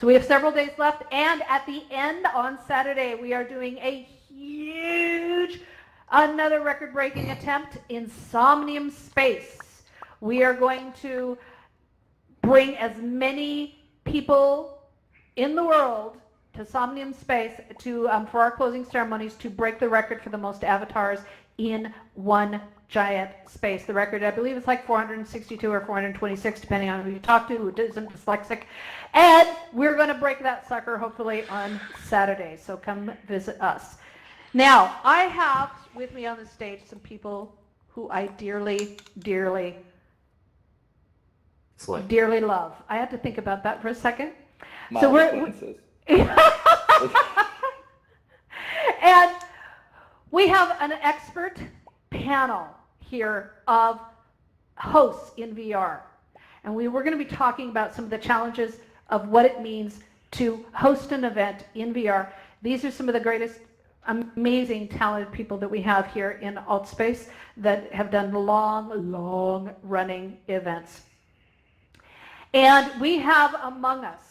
So we have several days left, and at the end on Saturday, we are doing a huge, another record-breaking attempt in Somnium Space. We are going to bring as many people in the world to Somnium Space to for our closing ceremonies to break the record for the most avatars in one giant space. The record, I believe, is like 462 or 426, depending on who you talk to, who isn't dyslexic. And we're going to break that sucker, hopefully, on Saturday. So come visit us. Now, I have with me on the stage some people who I dearly, dearly, dearly love. I had to think about that for a second. So we're and we have an expert panel here of hosts in VR. And we're going to be talking about some of the challenges of what it means to host an event in VR. These are some of the greatest, amazing, talented people that we have here in AltSpace that have done long, long-running events. And we have among us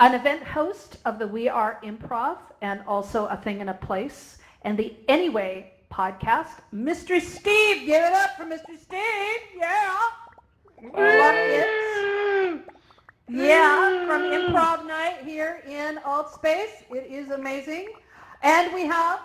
an event host of the We Are Improv and also A Thing in a Place and the Anyway podcast, MysterySteve. Give it up for MysterySteve. Yeah. Love it. Yeah, from Improv Night here in AltSpace. It is amazing. And we have,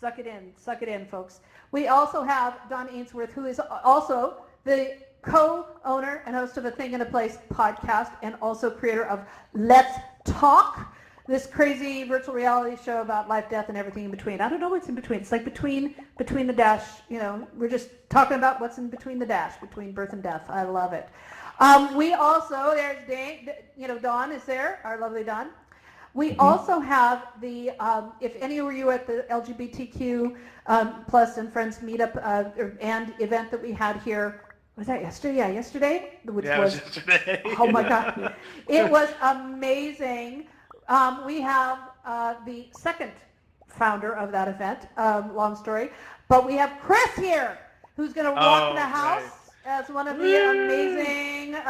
suck it in, folks. We also have Don Ainsworth, who is also the co-owner and host of A Thing in a Place podcast and also creator of Let's Talk, this crazy virtual reality show about life, death, and everything in between. I don't know what's in between. It's like between the dash, we're just talking about what's in between the dash, between birth and death. I love it. We also, there's Dane, Dawn is there, our lovely Dawn. We also have the, if any of you at the LGBTQ plus and Friends meetup and event that we had here, was that yesterday? Yeah, yesterday? It was yesterday. Oh my God. It was amazing. We have the second founder of that event, long story, but we have Chris here, who's going to walk the house as one of the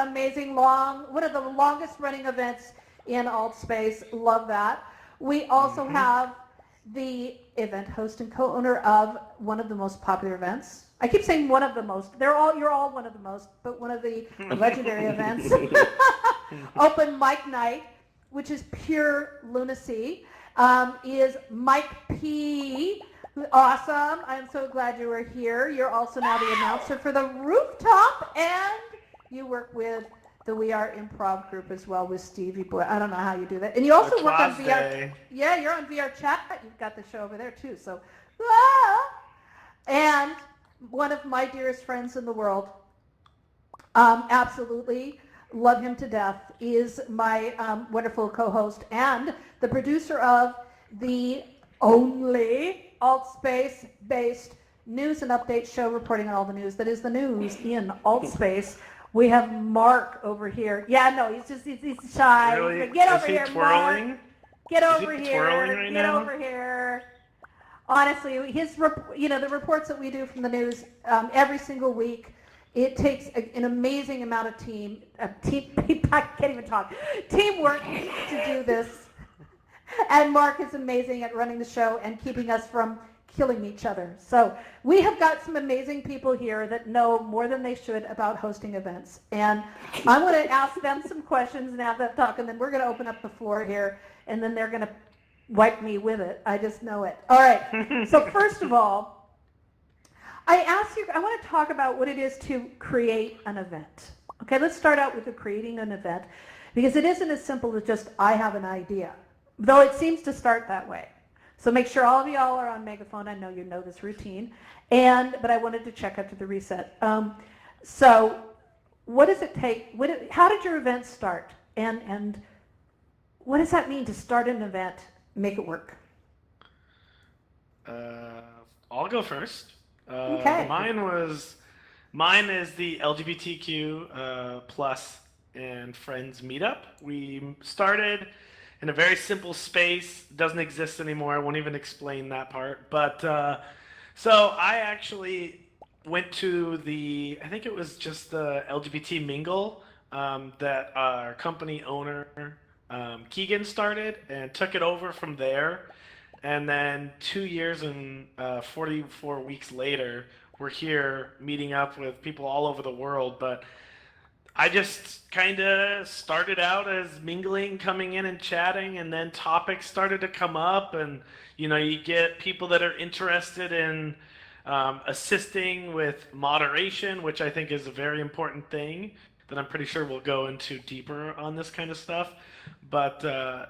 amazing one of the longest running events in AltSpace. Love that. We also have the event host and co-owner of one of the most popular events. I keep saying one of the most. You're all one of the most, but one of the legendary events, Open Mic Night, which is pure lunacy, is Mike P. Awesome. I'm so glad you were here. You're also now the announcer for the rooftop, and you work with the We Are Improv group as well with Stevie Boy. I don't know how you do that. And you also work on VR. Yeah, you're on VR chat. You've got the show over there too. So, and one of my dearest friends in the world, absolutely love him to death, is my wonderful co-host and the producer of the only AltSpace-based news and update show reporting on all the news that is the news in AltSpace. We have Mark over here. Yeah, no, he's shy. Really? Get over here, twirling? Mark. Get over Is he here. twirling right Get now? over here. Honestly, the reports that we do from the news every single week, it takes an amazing amount of I can't even talk, teamwork to do this. And Mark is amazing at running the show and keeping us from killing each other. So we have got some amazing people here that know more than they should about hosting events. And I'm going to ask them some questions and have them talk, and then we're going to open up the floor here, and then they're going to wipe me with it. I just know it. All right. So first of all, I want to talk about what it is to create an event. Okay, let's start out with creating an event, because it isn't as simple as just, I have an idea, though it seems to start that way. So make sure all of y'all are on megaphone. I know you know this routine, but I wanted to check after the reset. So what does it take? How did your event start? And what does that mean to start an event, make it work? I'll go first. Okay. Mine is the LGBTQ plus and Friends meetup. We started in a very simple space. It doesn't exist anymore. I won't even explain that part. But so I actually went to I think it was just the LGBT mingle that our company owner Keegan started and took it over from there. And then 2 years and 44 weeks later, we're here meeting up with people all over the world. But I just kind of started out as mingling, coming in and chatting, and then topics started to come up, and you get people that are interested in assisting with moderation, which I think is a very important thing that I'm pretty sure we'll go into deeper on this kind of stuff. But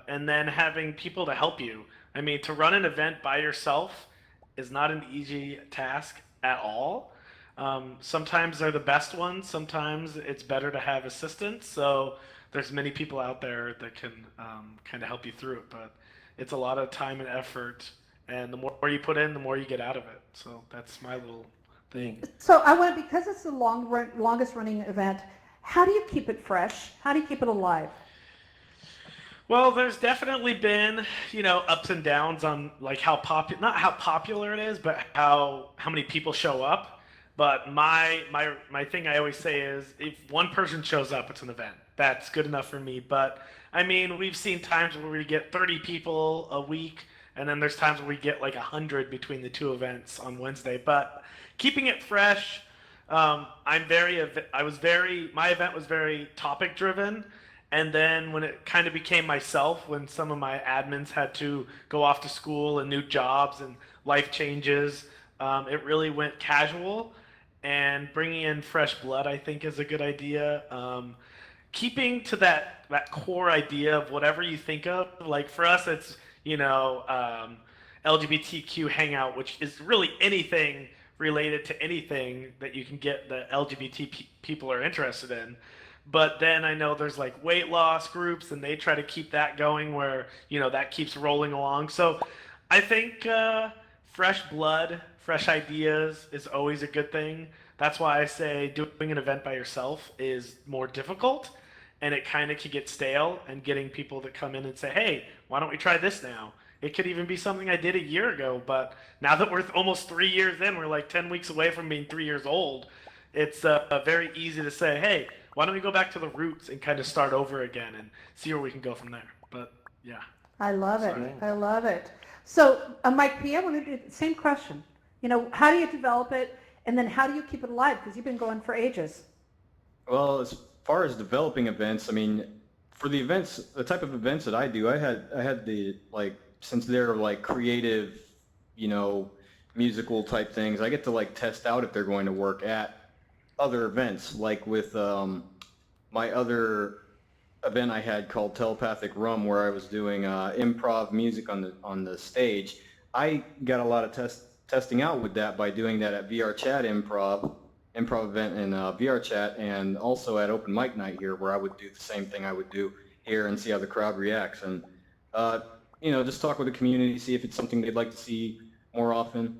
and then having people to help you. I mean, to run an event by yourself is not an easy task at all. Sometimes they're the best ones. Sometimes it's better to have assistance. So there's many people out there that can kind of help you through it. But it's a lot of time and effort, and the more you put in, the more you get out of it. So that's my little thing. So I want to, because it's the longest running event, how do you keep it fresh? How do you keep it alive? Well, there's definitely been, ups and downs on like not how popular it is, but how many people show up. But my thing I always say is if one person shows up, it's an event. That's good enough for me. But I mean, we've seen times where we get 30 people a week, and then there's times where we get like 100 between the two events on Wednesday. But keeping it fresh, my event was very topic driven. And then when it kind of became myself, when some of my admins had to go off to school and new jobs and life changes, it really went casual. And bringing in fresh blood, I think, is a good idea. Keeping to that core idea of whatever you think of. Like for us, it's LGBTQ hangout, which is really anything related to anything that you can get that LGBT people are interested in. But then I know there's like weight loss groups, and they try to keep that going where that keeps rolling along. So I think fresh blood, fresh ideas is always a good thing. That's why I say doing an event by yourself is more difficult, and it kind of can get stale. And getting people to come in and say, "Hey, why don't we try this now?" It could even be something I did a year ago, but now that we're almost 3 years in, we're like 10 weeks away from being 3 years old. It's very easy to say, "Hey, why don't we go back to the roots and kind of start over again and see where we can go from there?" But yeah. I love it. I love it. So, Mike P, I want to do the same question. How do you develop it, and then how do you keep it alive? Because you've been going for ages. Well, as far as developing events, I mean, for the events, the type of events that I do, I had the since they're like creative, musical type things, I get to test out if they're going to work at other events, like with my other event I had called Telepathic Rum, where I was doing improv music on the stage. I got a lot of testing out with that by doing that at VR Chat improv event in VR Chat, and also at Open Mic Night here, where I would do the same thing I would do here and see how the crowd reacts, and just talk with the community, see if it's something they'd like to see more often.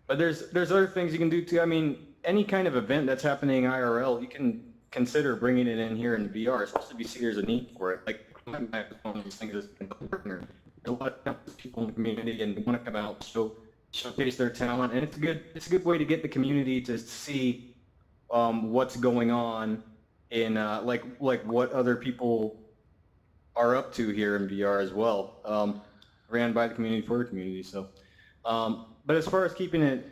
But there's other things you can do too. I mean, any kind of event that's happening IRL, you can consider bringing it in here in VR, especially if you see there's a need for it. Like one of those things is a partner. There's a lot of people in the community and they want to come out, showcase their talent, and it's a good way to get the community to see what's going on in like what other people are up to here in VR as well. Ran by the community for the community. So, but as far as keeping it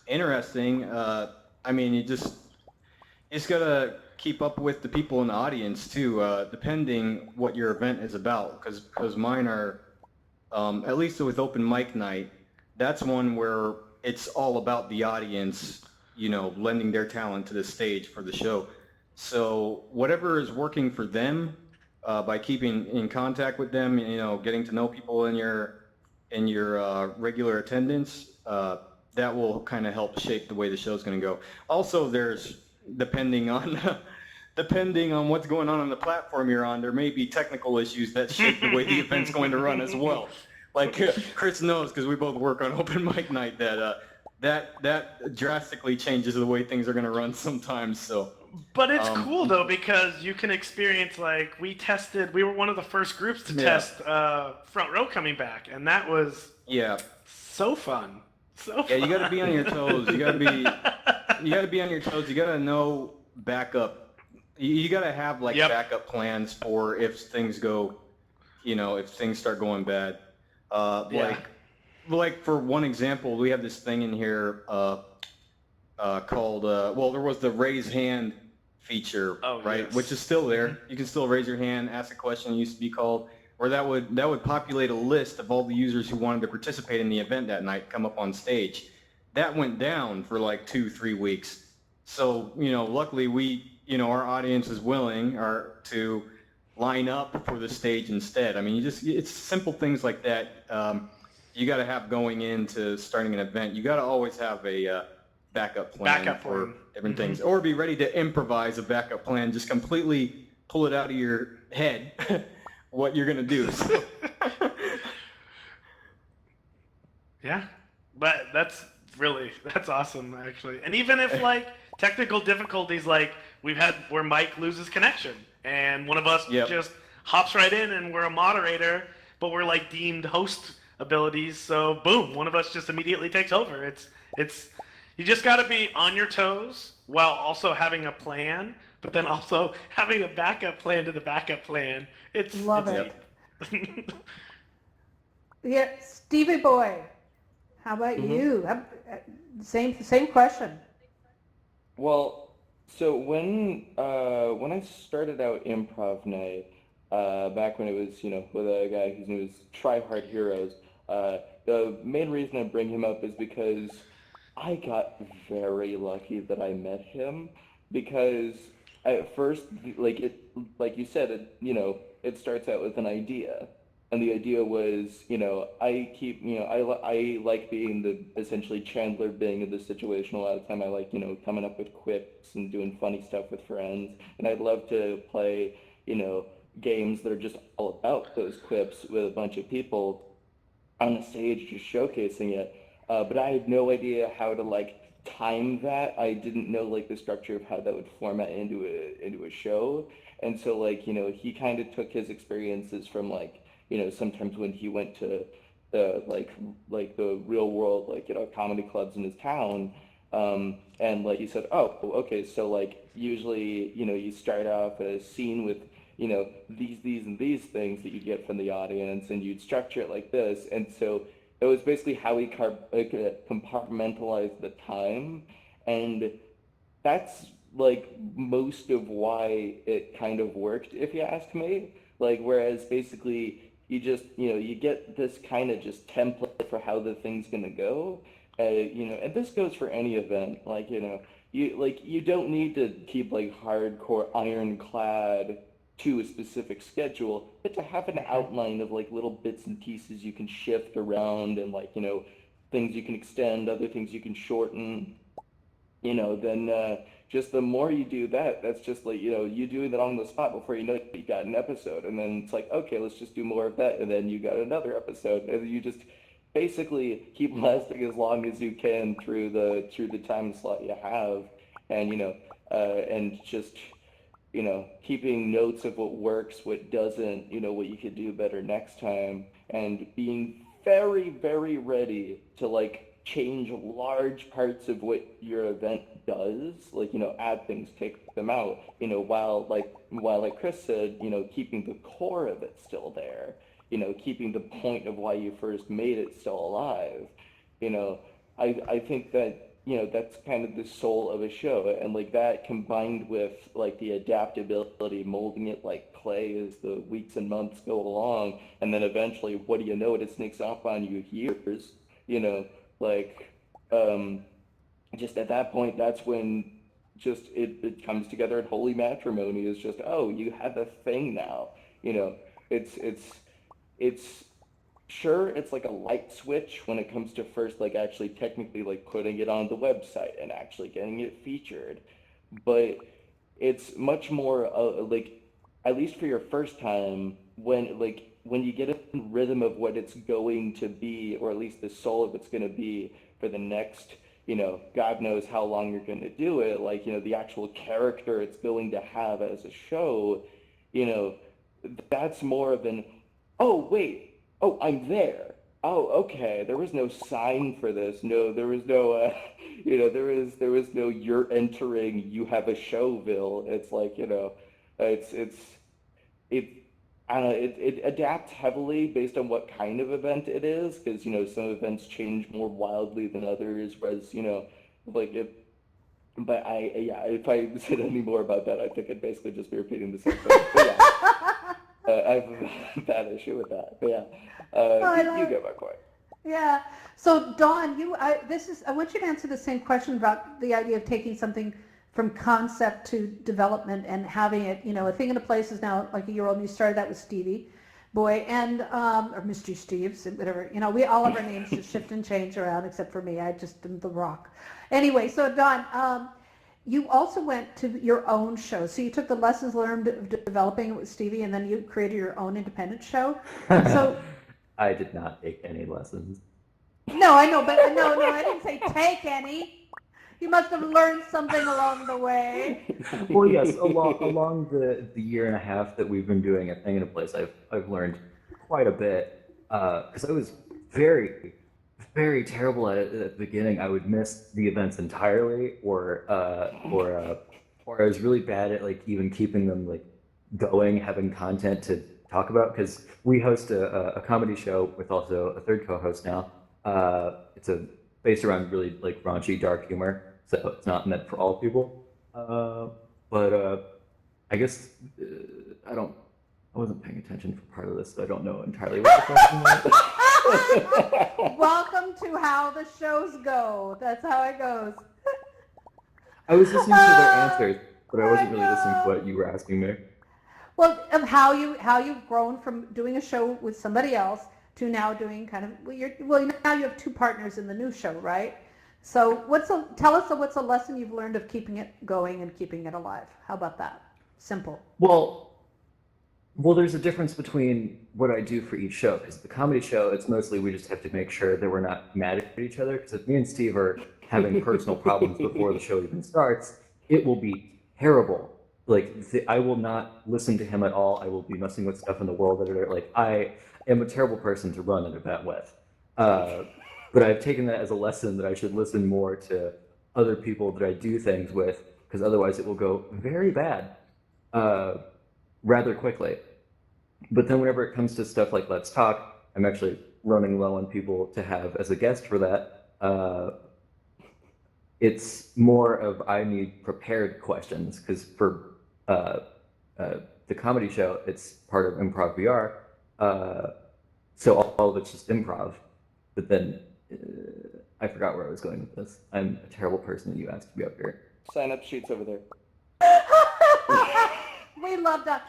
interesting, I mean, you just gotta keep up with the people in the audience too, depending what your event is about. Because mine are, at least with Open Mic Night, that's one where it's all about the audience, lending their talent to the stage for the show. So whatever is working for them, by keeping in contact with them, getting to know people in your regular attendance, that will kind of help shape the way the show's going to go. Also, there's depending on what's going on the platform you're on, there may be technical issues that shape the way the event's going to run as well. Like Chris knows, because we both work on Open Mic Night, that drastically changes the way things are going to run sometimes. So. But it's cool though, because you can experience, we were one of the first groups to test Front Row coming back, and that was so fun. Yeah, you got to be on your toes. You got to be on your toes. You got to know backup You got to have like Yep. backup plans for if things go, if things start going bad. Yeah. Like for one example, we have this thing in here called, well, there was the raise hand feature, Oh, right? yes. Which is still there. You can still raise your hand, ask a question, it used to be called, or that would populate a list of all the users who wanted to participate in the event that night, come up on stage. That went down for like 2-3 weeks. So, luckily our audience is willing to line up for the stage instead. I mean, it's simple things like that. You got to have going into starting an event. You got to always have a backup plan for plan. different things, or be ready to improvise a backup plan. Just completely pull it out of your head what you're gonna do. So. Yeah, but that's awesome actually. And even if like technical difficulties, like we've had where Mike loses connection and one of us Yep. just hops right in and we're a moderator, but we're like deemed host abilities, so boom, one of us just immediately takes over. It's you just got to be on your toes while also having a plan, but then also having a backup plan to the backup plan. Love it's it. Yeah, Stevie Boy, how about you? Same question. Well, so when I started out improv night, back when it was with a guy whose name was Try Hard Heroes, the main reason I bring him up is because I got very lucky that I met him because at first, like you said, it starts out with an idea, and the idea was, I like being the essentially Chandler Bing of the situation a lot of the time. I like, coming up with quips and doing funny stuff with friends, and I'd love to play, games that are just all about those quips with a bunch of people on the stage just showcasing it. But I had no idea how to like time that. I didn't know like the structure of how that would format into a show. And so like, he kind of took his experiences from like, sometimes when he went to the like the real world like, comedy clubs in his town. And like he said, oh, okay, so like usually, you start off a scene with these and these things that you get from the audience, and you'd structure it like this. And so it was basically how he compartmentalized the time, and that's like most of why it kind of worked, if you ask me. Like, whereas basically you just, you get this kind of just template for how the thing's gonna go. And this goes for any event. Like, you don't need to keep like hardcore ironclad to a specific schedule, but to have an outline of like little bits and pieces you can shift around, and like, things you can extend, other things you can shorten, then just the more you do that, that's just like, you doing it on the spot before you know it, you got an episode. And then it's like, okay, let's just do more of that. And then you got another episode. And you just basically keep lasting as long as you can through the time slot you have. And, and just, keeping notes of what works, what doesn't, what you could do better next time, and being very, very ready to like change large parts of what your event does, like, add things, take them out, while like Chris said, keeping the core of it still there, keeping the point of why you first made it still alive. I think that that's kind of the soul of a show, and like that combined with like the adaptability, molding it like clay as the weeks and months go along, and then eventually, what do you know, it sneaks up on you years, like just at that point, that's when just it comes together in holy matrimony. Is just, oh, you have a thing now. It's sure, it's like a light switch when it comes to first like actually technically like putting it on the website and actually getting it featured, but it's much more like, at least for your first time, when you get a rhythm of what it's going to be, or at least the soul of it's going to be for the next, God knows how long you're going to do it, like, the actual character it's going to have as a show, that's more of an, oh, wait, oh, I'm there. oh, okay, there was no sign for this. No, there was no, you know, there was no you're entering, you have a showville. It's like, you know, it's it I don't know, it adapts heavily based on what kind of event it is, because you know some events change more wildly than others, whereas you know like it. But yeah, if I said any more about that, I think I'd basically just be repeating the same thing. But yeah, I have a bad issue with that. But yeah, I you don't. get my point. Yeah. So Dawn, I want you to answer the same question about the idea of taking something from concept to development and having it, you know, a thing in a place is now like a year old, and you started that with Stevie Boy and or Mystery Steve's and whatever. You know, we all of our names just shift and change around except for me. I just am the Rock. Anyway, so Dawn, you also went to your own show. So you took the lessons learned of developing it with Stevie, and then you created your own independent show. So I did not take any lessons. no, I know, but no, I didn't say take any. You must have learned something along the way. Well, yes, along the year and a half that we've been doing a thing in a place, I've learned quite a bit. Because I was very, very terrible at it at the beginning. I would miss the events entirely, or I was really bad at like even keeping them like going, having content to talk about. Because we host a comedy show with also a third co-host now. It's based around really like raunchy, dark humor. So it's not meant for all people. But I guess I wasn't paying attention for part of this, so I don't know entirely what the question was. Welcome to how the shows go. That's how it goes. I was listening to their answers, but I wasn't really listening to what you were asking me. Well, of how you've grown from doing a show with somebody else to now doing kind of now you have two partners in the new show, right? So tell us what's a lesson you've learned of keeping it going and keeping it alive? How about that? Simple. Well, there's a difference between what I do for each show. Because the comedy show, it's mostly we just have to make sure that we're not mad at each other. Because if me and Steve are having personal problems before the show even starts, it will be terrible. Like I will not listen to him at all. I will be messing with stuff in the world that are like I am a terrible person to run an event with. But I've taken that as a lesson that I should listen more to other people that I do things with, because otherwise it will go very bad rather quickly. But then whenever it comes to stuff like Let's Talk, I'm actually running low on people to have as a guest for that. It's more of I need prepared questions, because for the comedy show, it's part of ImproVR. So all of it's just improv. But then I forgot where I was going with this. I'm a terrible person that you asked to be up here. Sign up sheets over there. We love Don.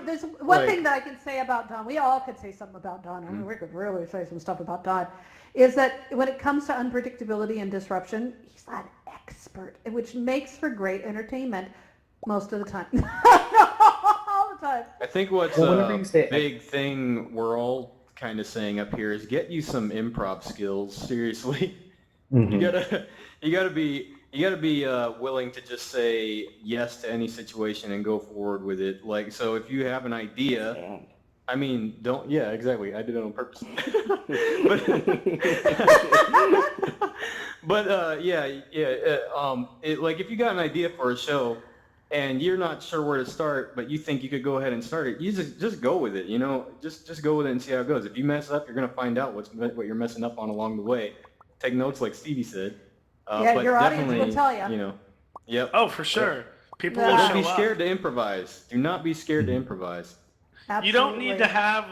There's one thing that I can say about Don. We all could say something about Don. I mean, we could really say some stuff about Don. Is that when it comes to unpredictability and disruption, he's an expert, which makes for great entertainment most of the time. All the time. I think what's a big thing we're all kind of saying up here is get you some improv skills. Seriously, you gotta be willing to just say yes to any situation and go forward with it. Like, so if you have an idea, I mean, yeah, exactly. I did it on purpose. Like if you got an idea for a show and you're not sure where to start, but you think you could go ahead and start it, you just go with it, you know? Just go with it and see how it goes. If you mess up, you're going to find out what you're messing up on along the way. Take notes like Stevie said. But your audience will tell you. You know, yep. Oh, for sure. People will Don't show be up. scared to improvise. Do not be scared to improvise. Absolutely. You don't need to have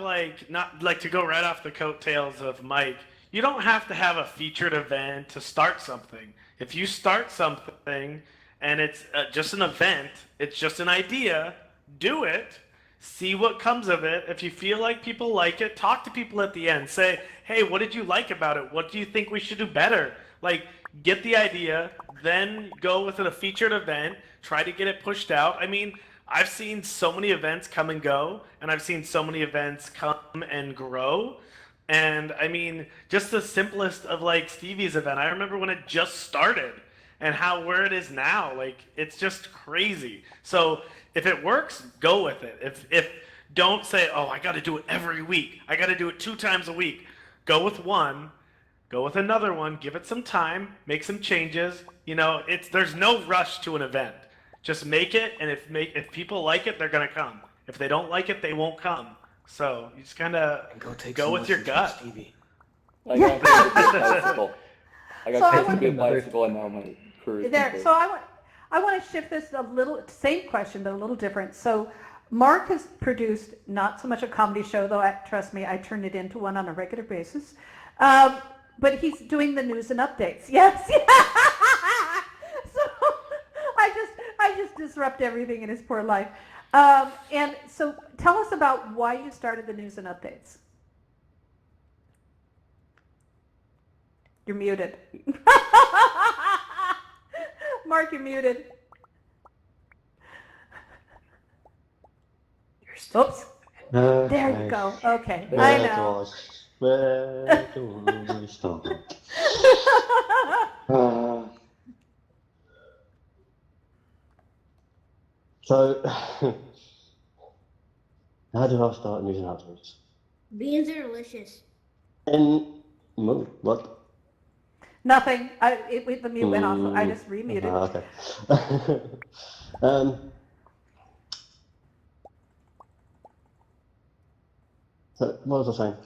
to go right off the coattails of Mike. You don't have to have a featured event to start something. If you start something and it's just an event, it's just an idea, do it, see what comes of it. If you feel like people like it, talk to people at the end. Say, hey, what did you like about it? What do you think we should do better? Like, get the idea, then go with a featured event, try to get it pushed out. I mean, I've seen so many events come and go, and I've seen so many events come and grow. And I mean, just the simplest of like Stevie's event. I remember when it just started and where it is now. Like, it's just crazy. So if it works, go with it. If don't say, oh, I got to do it every week. I got to do it 2 times a week. go with one, go with another one, give it some time, make some changes. You know, there's no rush to an event. Just make it, and if people like it, they're gonna come. If they don't like it, they won't come. So you just kind of go with your gut. Stevie. I got to take a bicycle. I So got I to want- take a bicycle, and now my career is There. complete. So I want to shift this a little, same question, but a little different. So Mark has produced not so much a comedy show, though, trust me, I turned it into one on a regular basis. But he's doing the news and updates. Yes. So I just disrupt everything in his poor life. And so tell us about why you started the news and updates. You're muted. Mark, you're muted. Oops. There you go. Okay. I know. Where do we start? So, how do I start using updates? Beans are delicious. And what? Nothing. The mute went off. I just remuted. Okay. So what was I saying?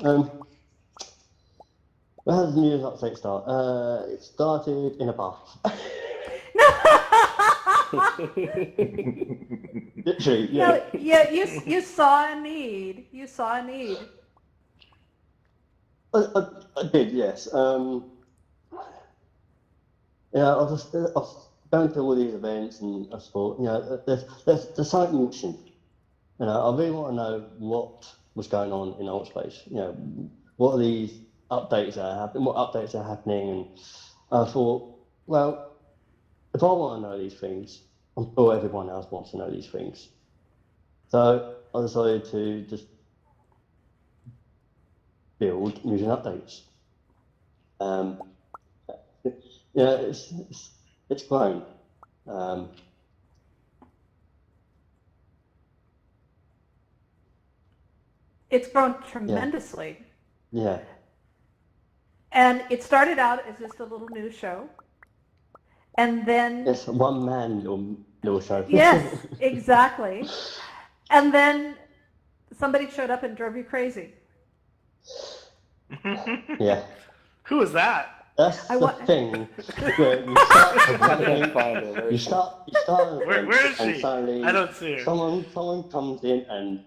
How does the news update start? It started in a bath. Literally, yeah. No, yeah, you saw a need. You saw a need. I did, yes. Yeah, I was going to all these events, and I thought, you know, there's something missing. You know, I really want to know what was going on in Altspace. You know, what are these updates that are happening? What updates are happening? And I thought, well, if I want to know these things, I'm sure everyone else wants to know these things. So I decided to just build using updates. Yeah, it's grown. It's grown tremendously. Yeah. And it started out as just a little news show. And then... Yes, one man little show. Yes, exactly. And then somebody showed up and drove you crazy. Yeah. Who is that? That's I the want- thing. Where you start, I can't find her. you start an event Where is and she? suddenly I don't see her. someone comes in and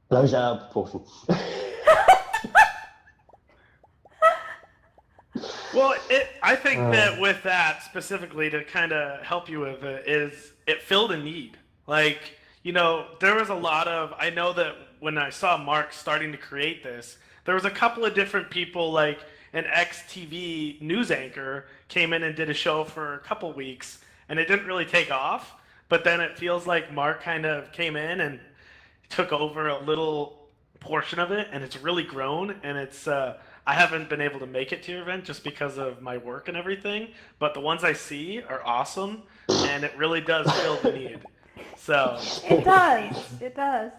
blows it out of proportion. Well, I think that with that specifically to kind of help you with it is it filled a need. Like, you know, there was a lot of, I know that when I saw Mark starting to create this, there was a couple of different people, like an ex-TV news anchor came in and did a show for a couple weeks, and it didn't really take off. But then it feels like Mark kind of came in and took over a little portion of it, and it's really grown, and it's... I haven't been able to make it to your event just because of my work and everything, but the ones I see are awesome, and it really does fill the need. So It does. It does.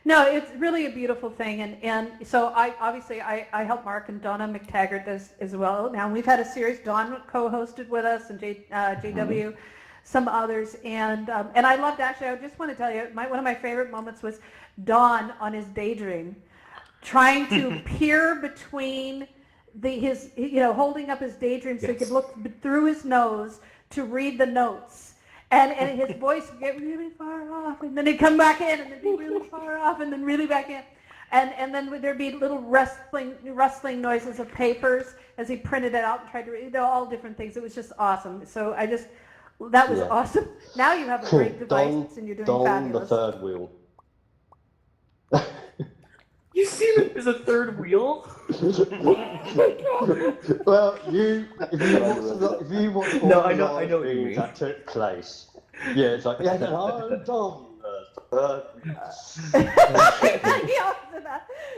No, it's really a beautiful thing. And so I help Mark, and Donna McTaggart does as well. Now, we've had a series, Dawn co-hosted with us, and JW, some others. And I loved, actually, I just want to tell you, one of my favorite moments was Dawn on his daydream, trying to peer between his holding up his daydream so he could look through his nose to read the notes. And his voice would get really far off, and then he'd come back in, and then be really far off, and then really back in. And then there'd be little rustling noises of papers as he printed it out and tried to read, all different things. It was just awesome. So that was awesome. Now you have a great device, and you're doing fabulous. The third wheel. You see that there's a third wheel? Well, if you watch all No, the I know what you things mean. that took place, yeah, it's like, yeah, no, Don,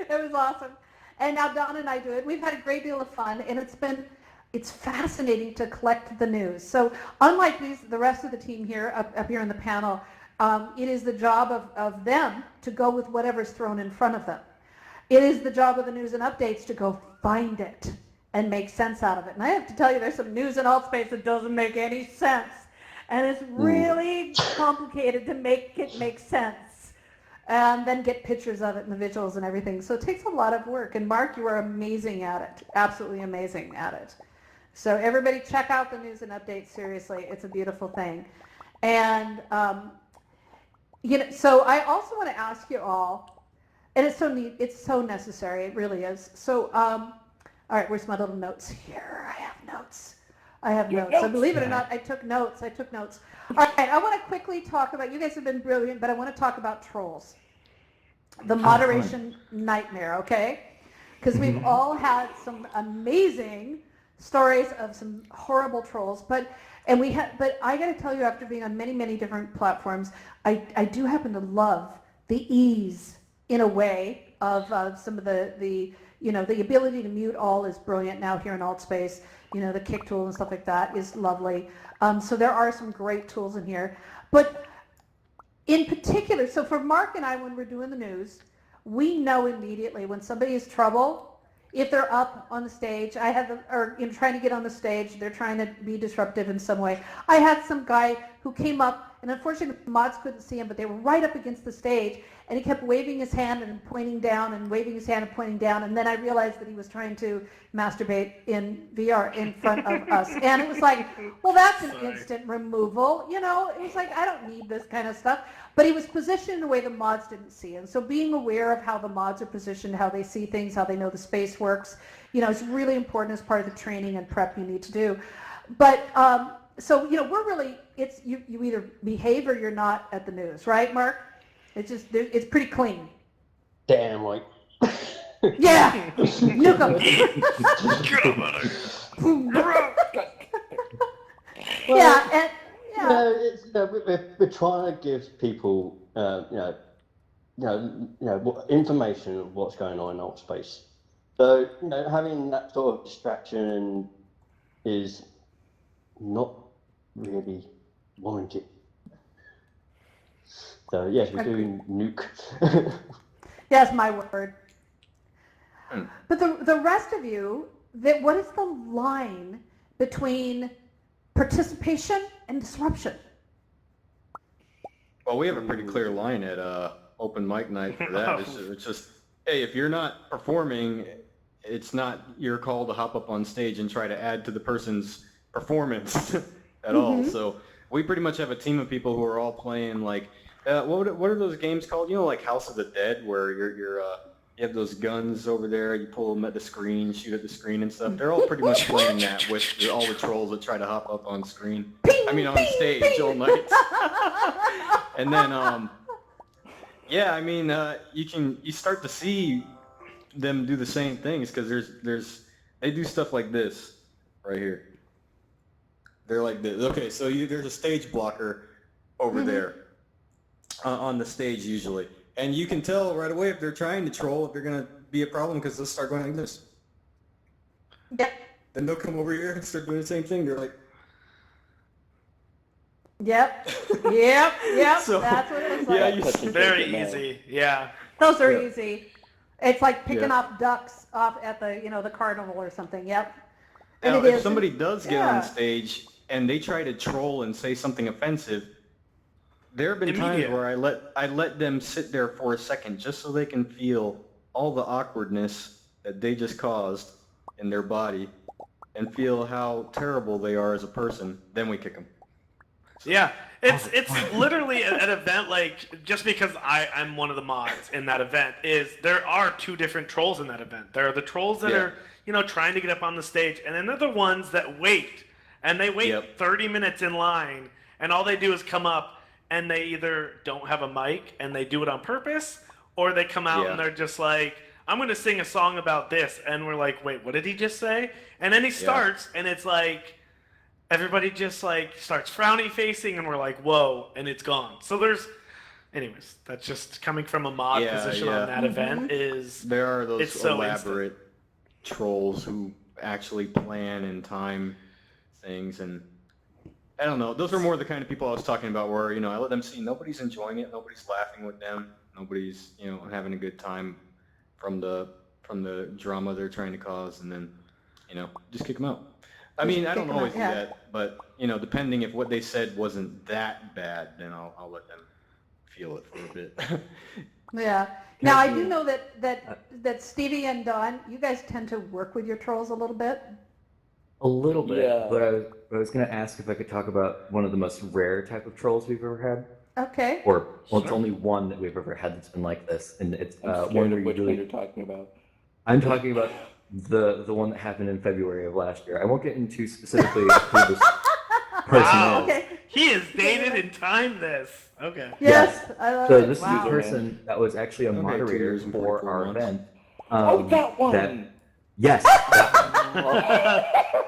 It was awesome. And now Don and I do it. We've had a great deal of fun, and it's fascinating to collect the news. So unlike the rest of the team here, up here on the panel, it is the job of them to go with whatever's thrown in front of them. it is the job of the news and updates to go find it and make sense out of it. And I have to tell you, there's some news in Altspace that doesn't make any sense. And it's really complicated to make it make sense. And then get pictures of it and the visuals and everything. So it takes a lot of work. And Mark, you are amazing at it. Absolutely amazing at it. So everybody check out the news and updates, seriously. It's a beautiful thing. And, so I also want to ask you all, and it's so neat, it's so necessary, it really is. So, all right, where's my little notes here? I have notes. So believe it or not, I took notes. All right, I want to quickly talk about, you guys have been brilliant, but I want to talk about trolls. The moderation nightmare, okay? Because we've all had some amazing stories of some horrible trolls, but I got to tell you, after being on many, many different platforms, I do happen to love the ease, in a way, of some of the ability to mute all is brilliant now here in Altspace. The kick tool and stuff like that is lovely. So there are some great tools in here. But in particular, so for Mark and I, when we're doing the news, we know immediately when somebody is trouble. If they're up on the stage, trying to get on the stage, they're trying to be disruptive in some way. I had some guy who came up, and unfortunately the mods couldn't see him, but they were right up against the stage, and he kept waving his hand and pointing down and waving his hand and pointing down, and then I realized that he was trying to masturbate in VR in front of us. And it was like, well, that's an instant removal. It was like, I don't need this kind of stuff. But he was positioned in a way the mods didn't see. And so being aware of how the mods are positioned, how they see things, how they know the space works, is really important as part of the training and prep you need to do. But we're really, it's you either behave or you're not at the news, right, Mark? It's pretty clean. Damn right. Yeah, nuke 'em. Get him out of here. Yeah, we're trying to give people, information of what's going on in Altspace. So, having that sort of distraction is not really warranted. So yes, we're doing nuke. Yes, my word. But the rest of you, what is the line between participation and disruption? Well, we have a pretty clear line at open mic night for that. It's just, hey, if you're not performing, it's not your call to hop up on stage and try to add to the person's performance at all. So we pretty much have a team of people who are all playing like, what are those games called? Like House of the Dead, where you have those guns over there, you pull them at the screen, shoot at the screen and stuff. They're all pretty much playing that with all the trolls that try to hop up on screen. On stage all night. And then, you start to see them do the same things, because they do stuff like this right here. They're like this. Okay, so there's a stage blocker over there on the stage usually. And you can tell right away if they're trying to troll, if they're going to be a problem, because they'll start going like this. Yep. Then they'll come over here and start doing the same thing. They're like... Yep. So, that's what it looks like. Yeah, very easy. Yeah. Those are easy. It's like picking off ducks off at the carnival or something. Yep. And now, if somebody does get on stage and they try to troll and say something offensive, there have been times where I let them sit there for a second just so they can feel all the awkwardness that they just caused in their body and feel how terrible they are as a person. Then we kick them. Yeah, it's literally an event, like, just because I'm one of the mods in that event, there are two different trolls in that event. There are the trolls that are, trying to get up on the stage, and then they're the ones that wait, and they wait 30 minutes in line, and all they do is come up, and they either don't have a mic, and they do it on purpose, or they come out and they're just like, I'm going to sing a song about this, and we're like, wait, what did he just say? And then he starts, and it's like, everybody just starts frowny facing, and we're like, whoa, and it's gone. So anyways, that's just coming from a mod position on that event there are those elaborate trolls who actually plan and time things, and I don't know. Those are more the kind of people I was talking about where, I let them see nobody's enjoying it, nobody's laughing with them, nobody's, having a good time from the drama they're trying to cause, and then just kick them out. I mean, I kick don't 'em always out, do yeah. that, but depending if what they said wasn't that bad, then I'll let them feel it for a bit. Yeah. Now I do know that Stevie and Don, you guys tend to work with your trolls a little bit. A little bit, Yeah. but I was going to ask if I could talk about one of the most rare type of trolls we've ever had. Okay. It's only one that we've ever had that's been like this, and it's I'm one scared where of you which one really. you're talking about. I'm talking about the one that happened in February of last year. I won't get into specifically who this person Wow. is. Okay. He is dated and timed this. Okay. Yes. I love So it. this is Wow. a person that was actually a Okay, 2 moderator years and for 44 our months. event. That one! Yes, that one.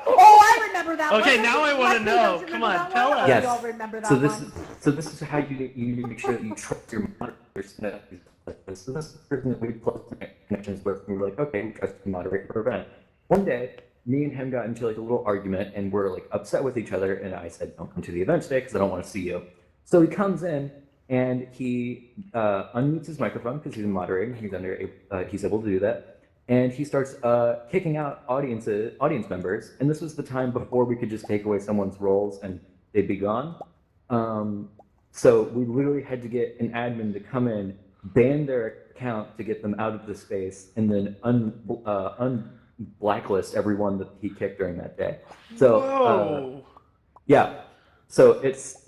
Oh, I remember that one. Okay, now I wanna Leslie, know. don't you Come remember on, that tell one? us. Oh, Yes. you all remember that So one. this is how you make sure that you trust your moderators. So this is the person that we close connections with, and we're like, okay, we trust you to moderate our event. One day, me and him got into like a little argument, and we're like upset with each other. And I said, don't come to the event today because I don't want to see you. So he comes in and he unmutes his microphone because he's a moderator. He's able to do that. And he starts kicking out audience members. And this was the time before we could just take away someone's roles and they'd be gone. So we literally had to get an admin to come in, ban their account to get them out of the space, and then blacklist everyone that he kicked during that day. So Whoa. yeah. So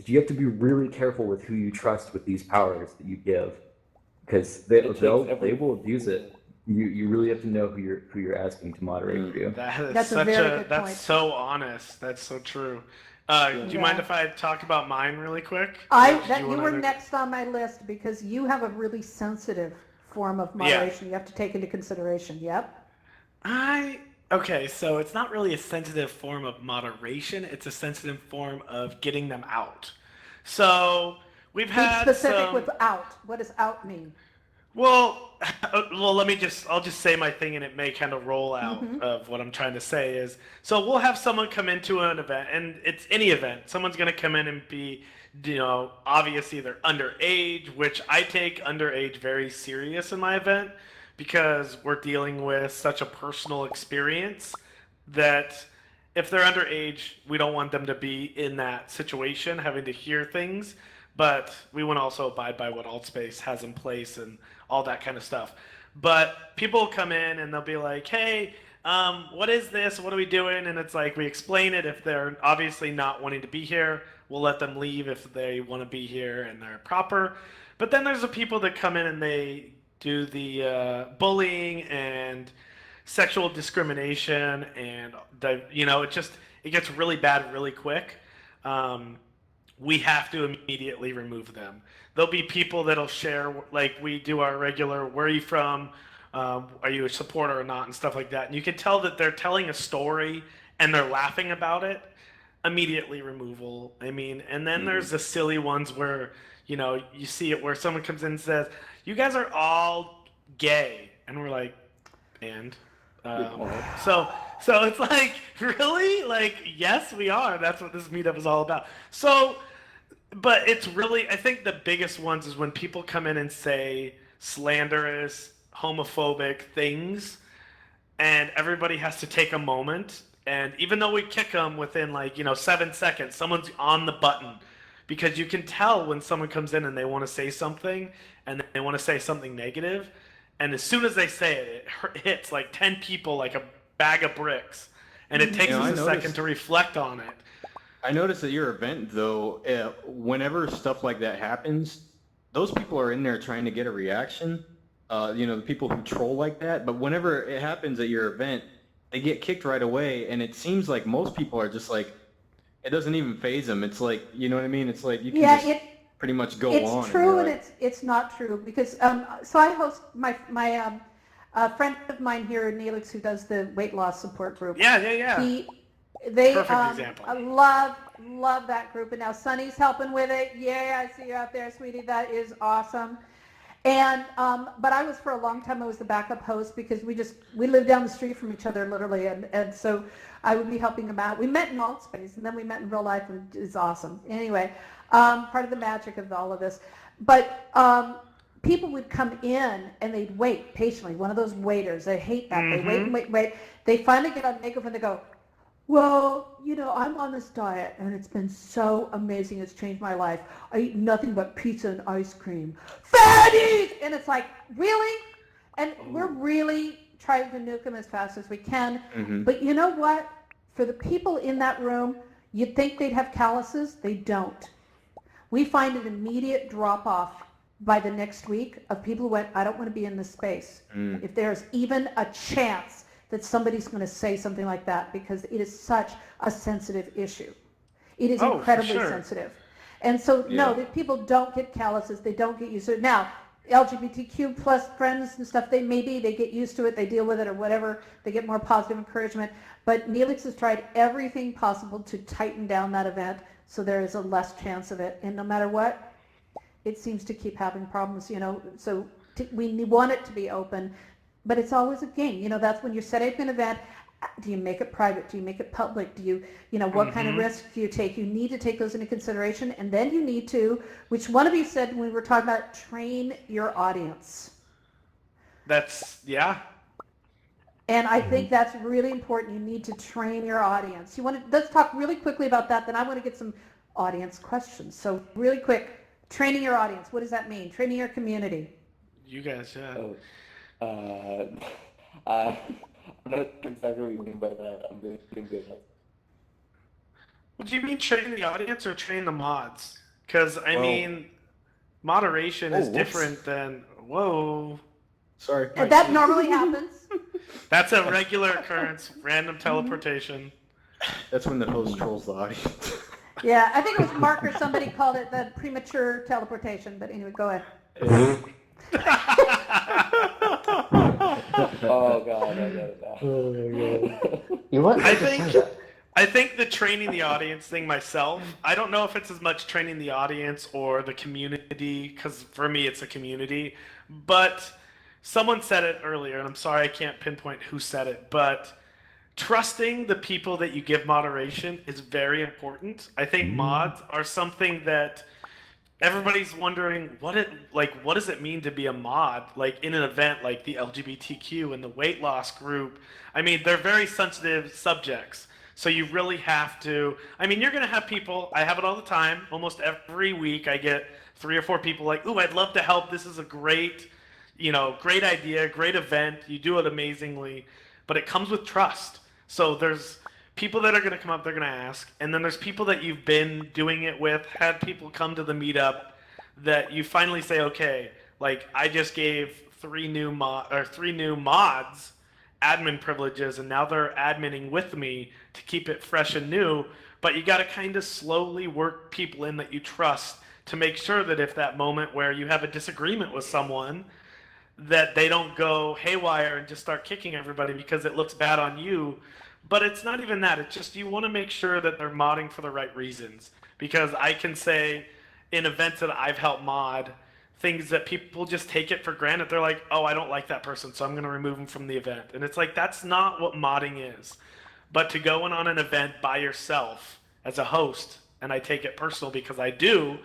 you have to be really careful with who you trust with these powers that you give, because they will abuse it. You really have to know who you're asking to moderate for you. That's a very good that's point. so honest. That's so true. Do you mind if I talk about mine really quick? You were next on my list because you have a really sensitive form of moderation you have to take into consideration. Yep. Okay, so it's not really a sensitive form of moderation. It's a sensitive form of getting them out. So we've had Be specific some... with out. What does out mean? Well, I'll just say my thing, and it may kind of roll out of what I'm trying to say is, so we'll have someone come into an event, and it's any event. Someone's going to come in and be, obviously they're underage, which I take underage very serious in my event because we're dealing with such a personal experience that if they're underage, we don't want them to be in that situation, having to hear things. But we want to also abide by what Altspace has in place and all that kind of stuff. But people come in and they'll be like, hey, what is this? What are we doing? And it's like, we explain it. If they're obviously not wanting to be here, we'll let them leave if they want to be here and they're proper. But then there's the people that come in and they do the bullying and sexual discrimination, and it gets really bad really quick. We have to immediately remove them. There'll be people that'll share, like we do our regular, where are you from? Are you a supporter or not? And stuff like that. And you can tell that they're telling a story and they're laughing about it. Immediately removal. I mean, and then there's the silly ones where, you see it where someone comes in and says, you guys are all gay. And we're like, and? So it's like, really? Like, yes, we are. That's what this meetup is all about. So, but it's really, I think the biggest ones is when people come in and say slanderous, homophobic things, and everybody has to take a moment. And even though we kick them within 7 seconds, someone's on the button, because you can tell when someone comes in and they want to say something and they want to say something negative. And as soon as they say it, it hits like 10 people like a bag of bricks. And it takes us a second to reflect on it. I noticed at your event, though, whenever stuff like that happens, those people are in there trying to get a reaction. The people who troll like that. But whenever it happens at your event, they get kicked right away. And it seems like most people are just like, it doesn't even faze them. It's like, you know what I mean? It's like you can pretty much go on. It's true and it's not true because so I host my friend of mine here, Neelix, who does the weight loss support group. Yeah. They Perfect example. love that group, and now Sunny's helping with it. Yay, I see you out there, sweetie. That is awesome. And but I was for a long time, I was the backup host because we lived down the street from each other literally, and so I would be helping them out. We met in Altspace, and then we met in real life, and it's awesome. Anyway, part of the magic of all of this. But people would come in and they'd wait patiently. One of those waiters, they hate that. They wait and wait and wait. They finally get on makeup and they go, well, I'm on this diet and it's been so amazing. It's changed my life. I eat nothing but pizza and ice cream. Fatties! And it's like, really? And we're really trying to nuke them as fast as we can. But you know what? For the people in that room, you'd think they'd have calluses. They don't. We find an immediate drop-off by the next week of people who went, I don't want to be in this space. If there's even a chance that somebody's going to say something like that, because it is such a sensitive issue. It is incredibly sensitive. And so, no, the people don't get calluses. They don't get used to it. Now, LGBTQ plus friends and stuff, they get used to it, they deal with it or whatever, they get more positive encouragement. But Neelix has tried everything possible to tighten down that event so there is a less chance of it. And no matter what, it seems to keep having problems, so we want it to be open, but it's always a game. That's when you're setting up an event. Do you make it private? Do you make it public? Do you, what kind of risks do you take? You need to take those into consideration. And then you need to, which one of you said when we were talking about, train your audience. Yeah. And I think that's really important. You need to train your audience. Let's talk really quickly about that. Then I want to get some audience questions. So really quick, training your audience. What does that mean? Training your community. You guys, I'm not sure exactly what you mean by that. I'm doing good. Well, do you mean train the audience or train the mods? Because, mean, moderation is different than, Sorry. And that normally happens. That's a regular occurrence, random teleportation. That's when the host trolls the audience. Yeah, I think it was Mark or somebody called it the premature teleportation, but anyway, go ahead. Oh God, I get it now. You want I think the training the audience thing myself, I don't know if it's as much training the audience or the community, because for me it's a community, but someone said it earlier, and I'm sorry I can't pinpoint who said it, but trusting the people that you give moderation is very important. I think mods are something that everybody's wondering what does it mean to be a mod, like in an event like the LGBTQ and the weight loss group. I mean, they're very sensitive subjects. So you really have to, you're going to have people, I have it all the time, almost every week I get 3 or 4 people like, ooh, I'd love to help. This is a great idea, great event. You do it amazingly, but it comes with trust. So there's people that are going to come up, they're going to ask, and then there's people that you've been doing it with, had people come to the meetup that you finally say, okay, like I just gave 3 new mods admin privileges, and now they're adminning with me to keep it fresh and new. But you got to kind of slowly work people in that you trust to make sure that if that moment where you have a disagreement with someone, that they don't go haywire and just start kicking everybody because it looks bad on you. But it's not even that. It's just you want to make sure that they're modding for the right reasons. Because I can say in events that I've helped mod, things that people just take it for granted. They're like, oh, I don't like that person, so I'm going to remove them from the event. And it's like, that's not what modding is. But to go in on an event by yourself as a host, and I take it personal because I do,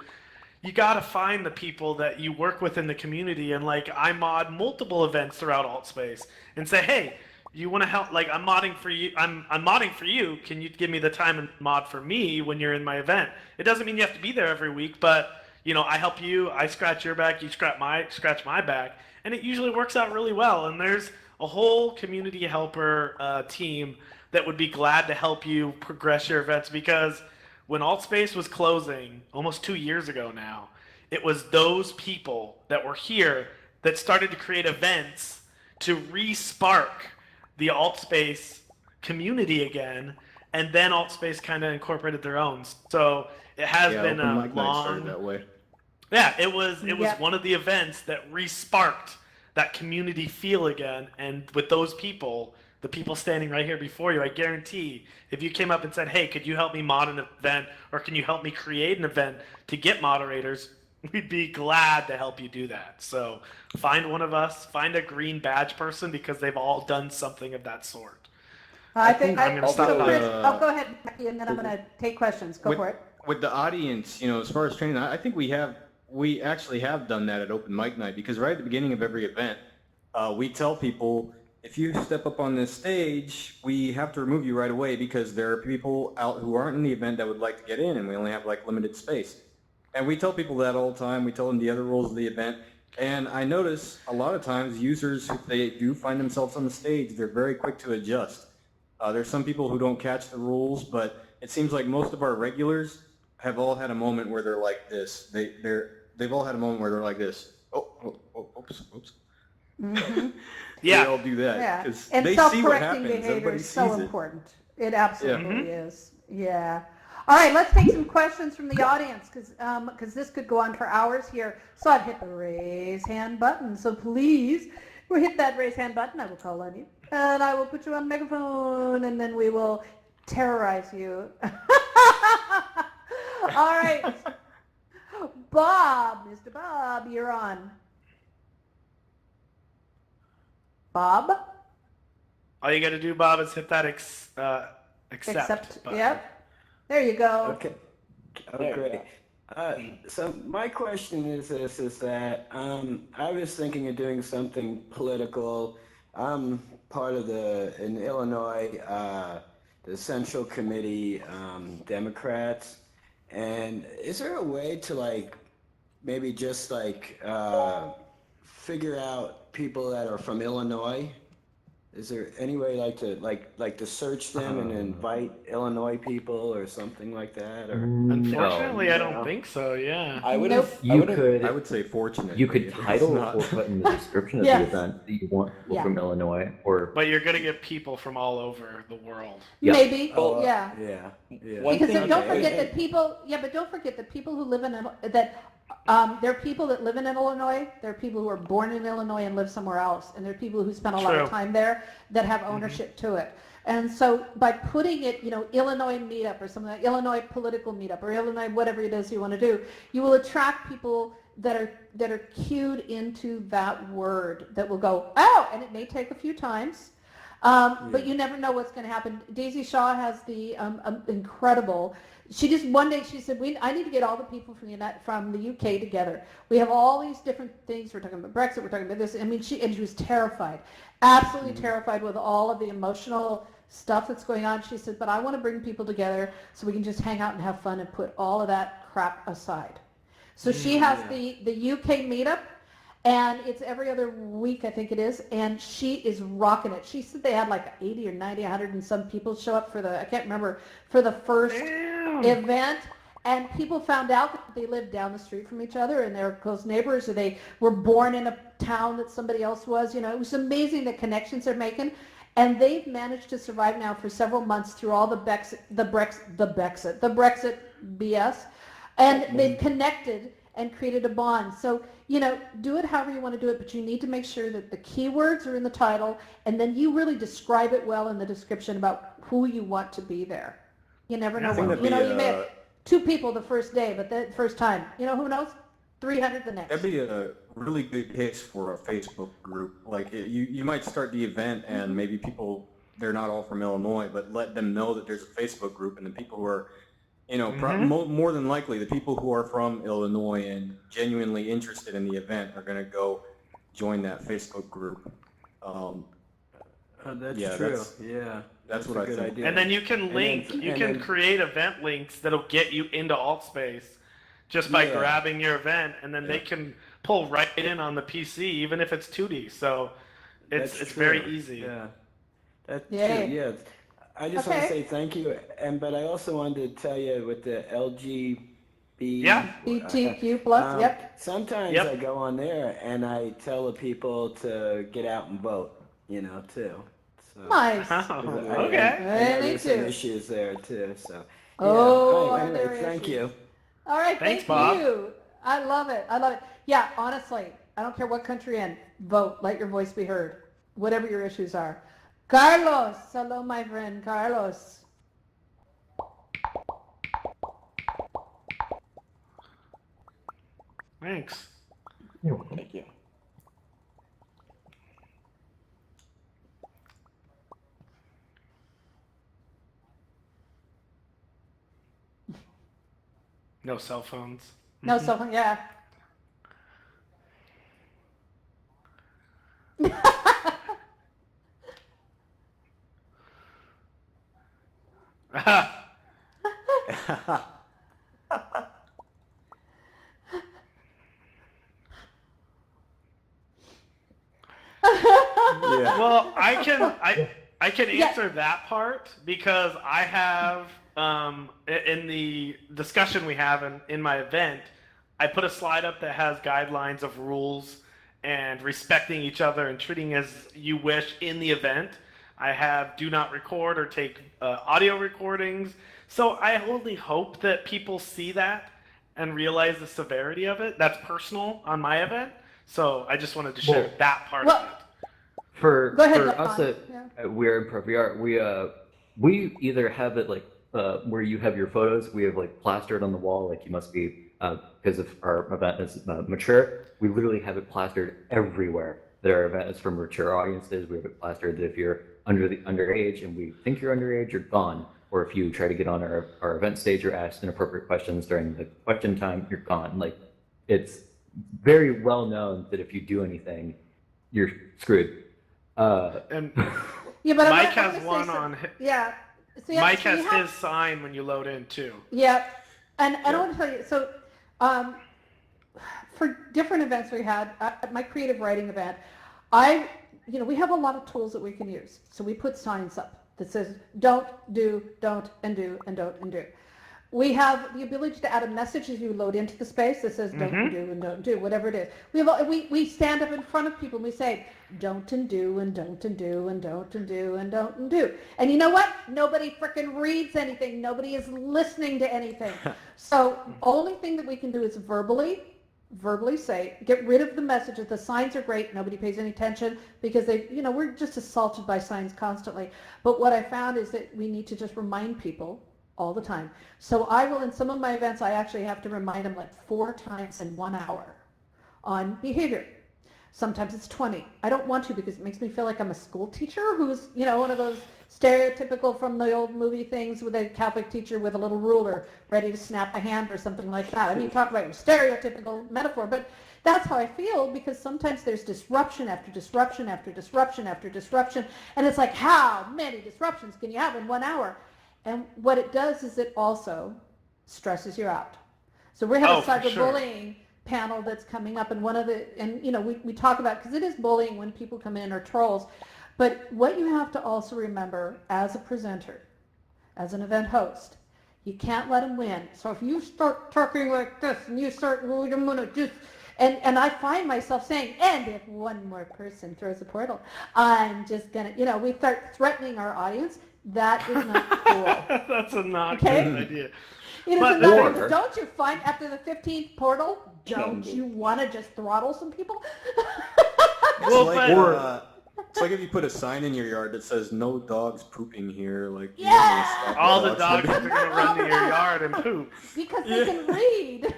you got to find the people that you work with in the community. And like, I mod multiple events throughout AltSpace and say, hey, you want to help? Like, I'm modding for you. I'm modding for you. Can you give me the time and mod for me when you're in my event? It doesn't mean you have to be there every week, but I help you. I scratch your back. You scratch my back, and it usually works out really well. And there's a whole community helper team that would be glad to help you progress your events, because when AltSpace was closing almost 2 years ago now, it was those people that were here that started to create events to re-spark the AltSpace community again, and then AltSpace kind of incorporated their own. So it has been a long. That way. Yeah, it was one of the events that re-sparked that community feel again, and with those people, the people standing right here before you, I guarantee if you came up and said, hey, could you help me mod an event, or can you help me create an event to get moderators, we'd be glad to help you do that. So find one of us, find a green badge person, because they've all done something of that sort. I think I'm going to stop. Chris, go ahead, Becky, and then I'm going to take questions. Go for it. With the audience, as far as training, I think we have we actually have done that at open mic night, because right at the beginning of every event, we tell people, if you step up on this stage, we have to remove you right away because there are people out who aren't in the event that would like to get in, and we only have like limited space. And we tell people that all the time. We tell them the other rules of the event. And I notice a lot of times users, if they do find themselves on the stage, they're very quick to adjust. There's some people who don't catch the rules, but it seems like most of our regulars have all had a moment where they're like this. They've all had a moment where they're like this. Oops. Mhm. Yeah. They all do that Yeah, because and they see what self-correcting happens. behavior Everybody is sees so it. important. It absolutely Mhm. is. Yeah. All right, let's take some questions from the audience because this could go on for hours here. So I've hit the raise hand button. So please, we'll hit that raise hand button. I will call on you, and I will put you on megaphone, and then we will terrorize you. All right, Bob, Mr. Bob, you're on. Bob? All you got to do, Bob, is hit that accept button. Yep. There you go. Okay. Oh, There you great. So my question is this, is that I was thinking of doing something political. I'm part of in Illinois, the Central Committee Democrats. And is there a way to like maybe just like figure out people that are from Illinois? Is there any way like to search them and invite Illinois people or something like that? Or Unfortunately, I No. don't think so. Yeah. I would Nope. have. You could. I would say fortunate. You could It's title not- or put in the description of Yes. the event that you want people Yeah. from Illinois, or But you're gonna get people from all over the world. Yeah. Maybe. Oh, yeah. Yeah. One Because thing- don't okay. forget that people. Yeah, but don't forget that people who live in that. There are people that live in Illinois. There are people who are born in Illinois and live somewhere else, and there are people who spend a lot of True. time there that have ownership to it. And so by putting it, Illinois meetup or something like Illinois political meetup or Illinois whatever it is you want to do, you will attract people that are cued into that word that will go, oh, and it may take a few times. But you never know what's going to happen. Daisy Shaw has the incredible. She just one day she said, I need to get all the people from the UK together. We have all these different things. We're talking about Brexit. We're talking about this. I mean, she was terrified, absolutely terrified with all of the emotional stuff that's going on. She said, but I want to bring people together so we can just hang out and have fun and put all of that crap aside. So she has the UK meetup. And it's every other week, I think it is, and she is rocking it. She said they had like 80 or 90, 100 and some people show up for I can't remember, for the first event. And people found out that they lived down the street from each other and they're close neighbors, or they were born in a town that somebody else was. It was amazing the connections they're making. And they've managed to survive now for several months through all the Brexit BS. And they've connected and created a bond. So, do it however you want to do it, but you need to make sure that the keywords are in the title, and then you really describe it well in the description about who you want to be there. You never know I think what, that'd be, you may have 2 people the first day, but the first time, who knows? 300 the next. That'd be a really good case for a Facebook group. Like you might start the event and maybe people, they're not all from Illinois, but let them know that there's a Facebook group, and the people who are more than likely, the people who are from Illinois and genuinely interested in the event are going to go join that Facebook group. That's Yeah, true. that's- That's a what I good think. idea. And then you can And link, then- you and can then- create event links that'll get you into Altspace just by Yeah. grabbing your event, and then they can pull right in on the PC, even if it's 2D. So it's That's very true. easy. Yeah, that's Yay. true. Yeah, I just want to Okay. say thank you, but I also wanted to tell you with the LGB. Yeah. BTQ plus, yep. Sometimes Yep. I go on there and I tell the people to get out and vote. Too. So, Nice. Oh, I okay. know Me there's some too. issues there too. So. Yeah. Oh, All right, are there anyway, thank issues? you. All right, Thanks, thank Bob. you. I love it. Yeah, honestly, I don't care what country you're in. Vote. Let your voice be heard. Whatever your issues are. Carlos. Hello, my friend. Carlos. Thanks. Thank you. No cell phones. No cell phone. Yeah. Yeah. Well, I can answer that part because I have in the discussion we have in my event, I put a slide up that has guidelines of rules and respecting each other and treating as you wish in the event. I have do not record or take audio recordings. So I only hope that people see that and realize the severity of it. That's personal on my event. So I just wanted to share Well- that part Well- of it. For Go ahead, us Don. we're ImproVR, we either have it like where you have your photos, we have like plastered on the wall, like you must be because if our event is mature, we literally have it plastered everywhere that our event is for mature audiences. We have it plastered that if you're underage and we think you're underage, you're gone. Or if you try to get on our event stage or ask inappropriate questions during the question time, you're gone. Like it's very well known that if you do anything, you're screwed. And Yeah, but Mike I'm has gonna say one some- on. Yeah. So, yeah, Mike so you has have- his sign when you load in too. Yeah, and I want to tell you, so for different events we had, at my creative writing event, we have a lot of tools that we can use. So we put signs up that says, don't, do, don't, and do, and don't, and do. We have the ability to add a message as you load into the space that says don't and do and don't do, whatever it is. We stand up in front of people and we say don't and do and don't and do and don't and do and don't and do. And you know what? Nobody frickin' reads anything. Nobody is listening to anything. So only thing that we can do is verbally say, get rid of the messages. The signs are great. Nobody pays any attention because we're just assaulted by signs constantly. But what I found is that we need to just remind people all the time. So I will, in some of my events, I actually have to remind them like 4 times in 1 hour on behavior. Sometimes it's 20. I don't want to because it makes me feel like I'm a school teacher who's, one of those stereotypical from the old movie things with a Catholic teacher with a little ruler ready to snap a hand or something like that. I mean, talk about your stereotypical metaphor, but that's how I feel because sometimes there's disruption after disruption after disruption after disruption, and it's like, how many disruptions can you have in 1 hour? And what it does is it also stresses you out. So we have a cyberbullying panel that's coming up, and we talk about, because it is bullying when people come in or trolls, but what you have to also remember as a presenter, as an event host, you can't let them win. So if you start talking like this and you start, I'm gonna just, and I find myself saying, and if one more person throws a portal, I'm just gonna, we start threatening our audience. That is not cool. That's a not Okay? good idea. It is But- not, because don't you find after the 15th portal, don't you want to just throttle some people? Well, It's like if you put a sign in your yard that says "No dogs pooping here." Like you Yeah! don't wanna stop all the dogs dogs are going to run to your yard and poop. Because they can read.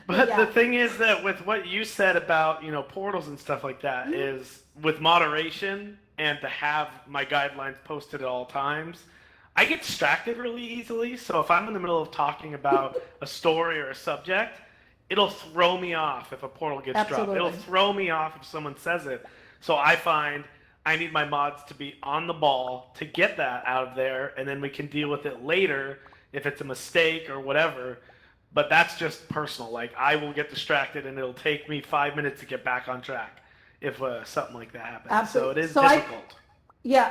But Yeah. the thing is that with what you said about, portals and stuff like that is with moderation and to have my guidelines posted at all times, I get distracted really easily. So if I'm in the middle of talking about a story or a subject, it'll throw me off if a portal gets Absolutely. dropped. It'll throw me off if someone says it. So I find I need my mods to be on the ball to get that out of there, and then we can deal with it later if it's a mistake or whatever. But that's just personal. Like, I will get distracted, and it'll take me 5 minutes to get back on track if something like that happens. Absolutely. So it is So difficult.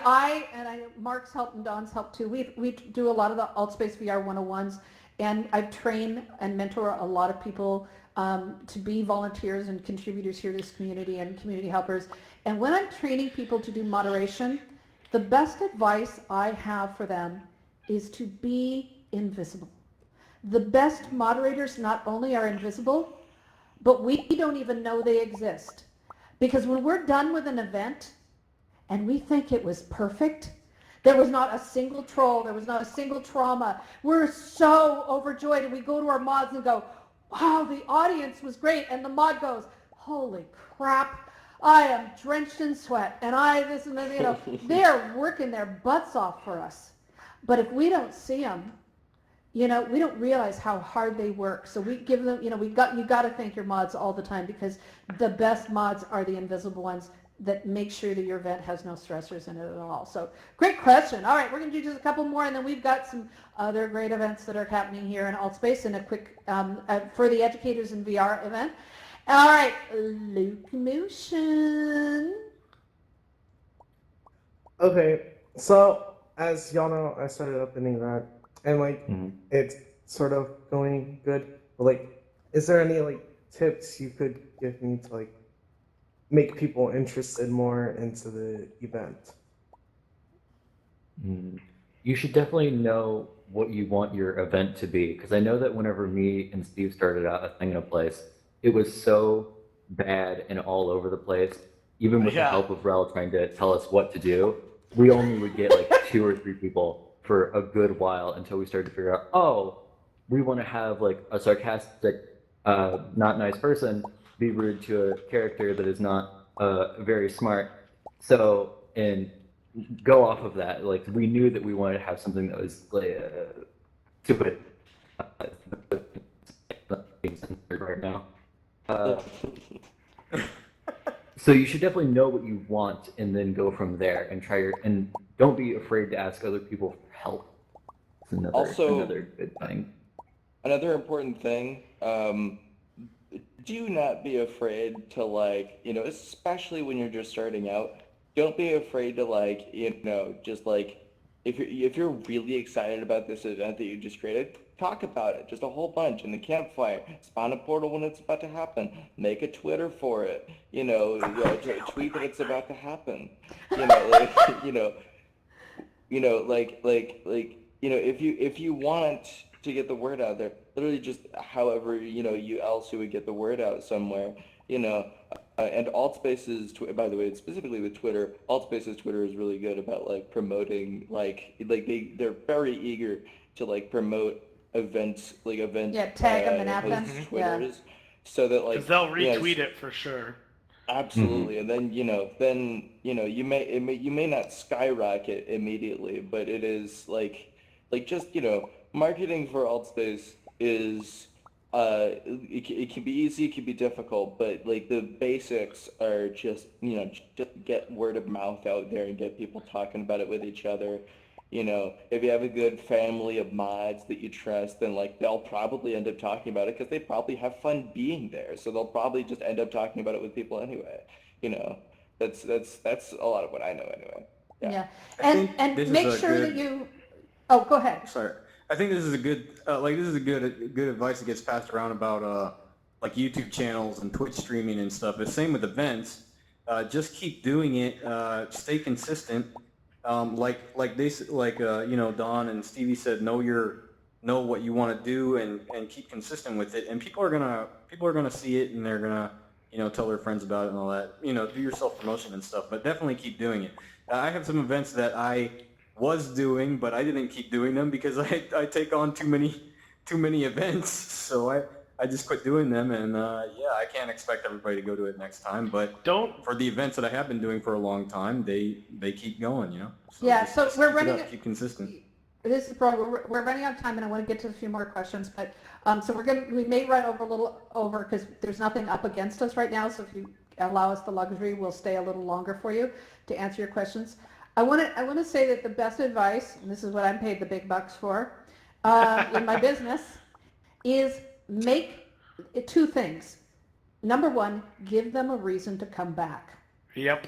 I Mark's helped and Don's helped too. We do a lot of the AltspaceVR 101s, and I've trained and mentor a lot of people to be volunteers and contributors here to this community and community helpers. And when I'm training people to do moderation, the best advice I have for them is to be invisible. The best moderators not only are invisible, but we don't even know they exist. Because when we're done with an event and we think it was perfect, there was not a single troll, there was not a single trauma, we're so overjoyed, and we go to our mods and go, wow, the audience was great, and the mod goes, holy crap, I am drenched in sweat, and this and that, they're working their butts off for us. But if we don't see them, we don't realize how hard they work. So we give them, you got to thank your mods all the time, because the best mods are the invisible ones. that makes sure that your event has no stressors in it at all. So great question. All right, we're going to do just a couple more, and then we've got some other great events that are happening here in Altspace and a quick for the Educators in VR event. All right, locomotion. Okay, so as y'all know, I started opening that, and like it's sort of going good. But like, is there any like tips you could give me to like make people interested more into the event? You should definitely know what you want your event to be, because I know that whenever me and Steve started out a thing in a place, it was so bad and all over the place. Even with the help of Rel trying to tell us what to do, we only would get like 2 or 3 people for a good while until we started to figure out, oh, we want to have like a sarcastic, not nice person be rude to a character that is not very smart. So, and go off of that. Like, we knew that we wanted to have something that was like stupid. Right now. So you should definitely know what you want and then go from there and and don't be afraid to ask other people for help. It's another good thing. Another important thing, do not be afraid to like, especially when you're just starting out, don't be afraid to like, just like, if you're really excited about this event that you just created, talk about it, just a whole bunch in the campfire. Spawn a portal when it's about to happen. Make a Twitter for it. Tweet that it's about to happen. If you want to get the word out there, literally just however you would get the word out somewhere. And Altspace's, by the way, specifically with Twitter, Altspace's Twitter is really good about like promoting, they're very eager to like promote events. Yeah, tag them and at them. Twitters, so that like, because they'll retweet it for sure. Absolutely, and then you may not skyrocket immediately, but it is just marketing for Altspace is. It can be easy, it can be difficult, but like the basics are just get word of mouth out there and get people talking about it with each other. If you have a good family of mods that you trust, then like they'll probably end up talking about it because they probably have fun being there. So they'll probably just end up talking about it with people anyway. That's a lot of what I know anyway. Yeah. And make sure that you. Oh, go ahead. Sorry. I think this is a good good advice that gets passed around about like YouTube channels and Twitch streaming and stuff. The same with events. Just keep doing it. Stay consistent. Don and Stevie said, know what you want to do and keep consistent with it. And people are gonna see it and they're gonna tell their friends about it and all that. Do your self promotion and stuff. But definitely keep doing it. I have some events that I was doing, but I didn't keep doing them because I take on too many events. So I just quit doing them, and I can't expect everybody to go to it next time. But for the events that I have been doing for a long time, they keep going, So we're running. Keep consistent. This is the problem. We're running out of time, and I want to get to a few more questions. But so we may run a little over because there's nothing up against us right now. So if you allow us the luxury, we'll stay a little longer for you to answer your questions. I want to say that the best advice, and this is what I'm paid the big bucks for, in my business, is make 2 things. Number 1, give them a reason to come back. Yep.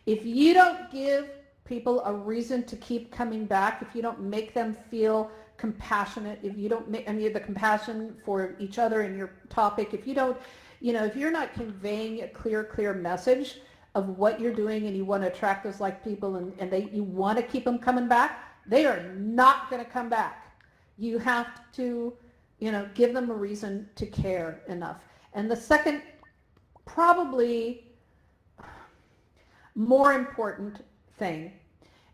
If you don't give people a reason to keep coming back, if you don't make them feel compassionate, if you don't make the compassion for each other in your topic, if you don't, if you're not conveying a clear message of what you're doing and you want to attract those like people and you want to keep them coming back, they are not going to come back. You have to, give them a reason to care enough. And the second, probably more important thing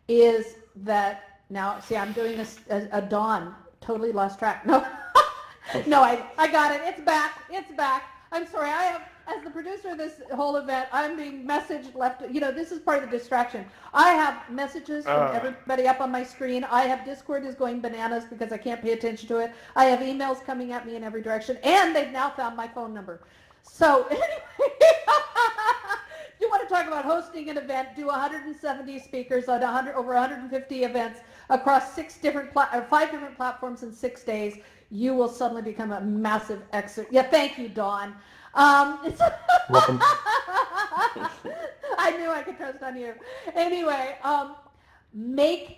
is that now, see, I'm doing this a Dawn, totally lost track. No, no, I got it. It's back. I'm sorry. I have, as the producer of this whole event, I'm being left. This is part of the distraction. I have messages from everybody up on my screen. I have Discord is going bananas because I can't pay attention to it. I have emails coming at me in every direction, and they've now found my phone number. So anyway, you want to talk talk about hosting an event, do 170 speakers on over 150 events across 5 different platforms in 6 days, you will suddenly become a massive expert. Yeah, thank you, Dawn. Welcome. I knew I could trust on you. Anyway,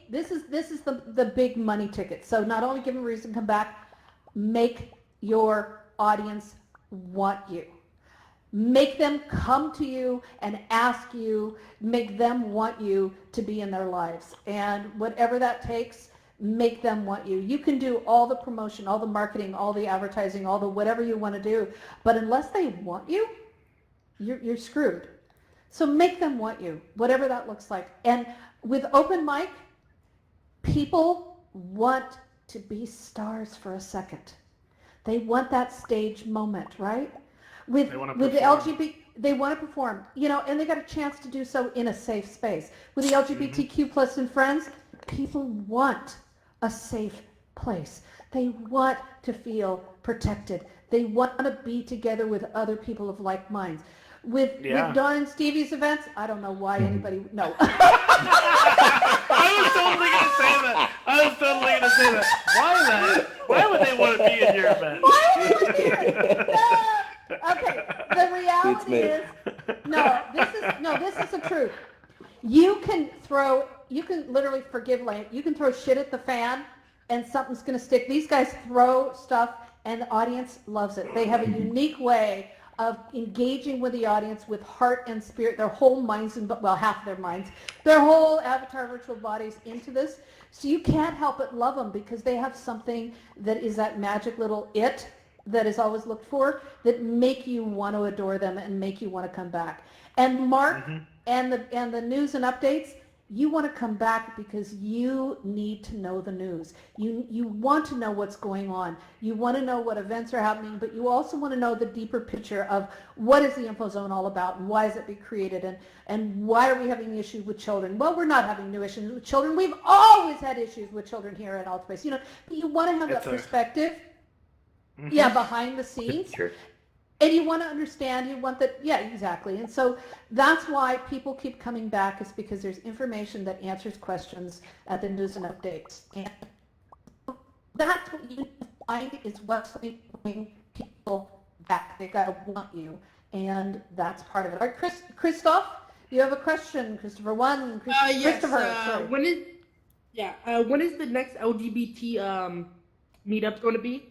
this is the big money ticket. So not only give them a reason to come back, make your audience want you. Make them come to you and ask you, make them want you to be in their lives. And whatever that takes, make them want you. You can do all the promotion, all the marketing, all the advertising, all the whatever you want to do, but unless they want you, you're screwed. So make them want you, whatever that looks like. And with open mic, people want to be stars for a second. They want that stage moment, right? With the LGBT, they want to perform, and they got a chance to do so in a safe space. With the LGBTQ plus and friends, people want a safe place. They want to feel protected. They want to be together with other people of like minds. With Don and Stevie's events, I don't know why anybody, no. I was totally going to say that. Why would they want to be in your event? Why would they want to be here? Okay, the reality is, this is the truth. You can literally forgive land. You can throw shit at the fan and something's going to stick. These guys throw stuff and the audience loves it. They have a unique way of engaging with the audience with heart and spirit, their whole minds, half of their minds, their whole avatar virtual bodies into this. So you can't help but love them because they have something that is that magic little it that is always looked for that make you want to adore them and make you want to come back. And Mark and the news and updates, you want to come back because you need to know the news. You want to know what's going on. You want to know what events are happening, but you also want to know the deeper picture of what is the Info Zone all about and why is it being created and why are we having issues with children? Well, we're not having new issues with children. We've always had issues with children here at Altspace. But you want to have that perspective. Yeah, behind the scenes. Sure. And you want to understand, you want that, yeah, exactly. And so that's why people keep coming back is because there's information that answers questions at the news and updates. And that's what you find is what's going to bring people back. They got to want you. And that's part of it. All right, Christoph, you have a question. Christopher 1. Christopher, sorry. When is the next LGBT meetup going to be?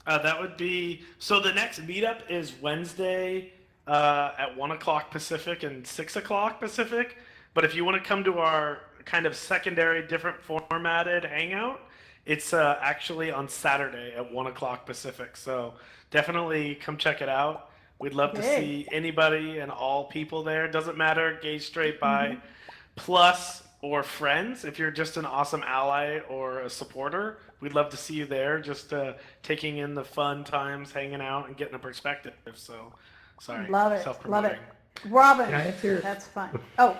That would be, so the next meetup is Wednesday at 1 o'clock Pacific and 6 o'clock Pacific. But if you want to come to our kind of secondary, different formatted hangout, it's actually on Saturday at 1 o'clock Pacific. So definitely come check it out. We'd love to see anybody and all people there. Doesn't matter, gay, straight, bi, plus or friends. If you're just an awesome ally or a supporter, we'd love to see you there, just taking in the fun times, hanging out, and getting a perspective. So, sorry, love it. Robin, Can I answer? that's fun. Oh,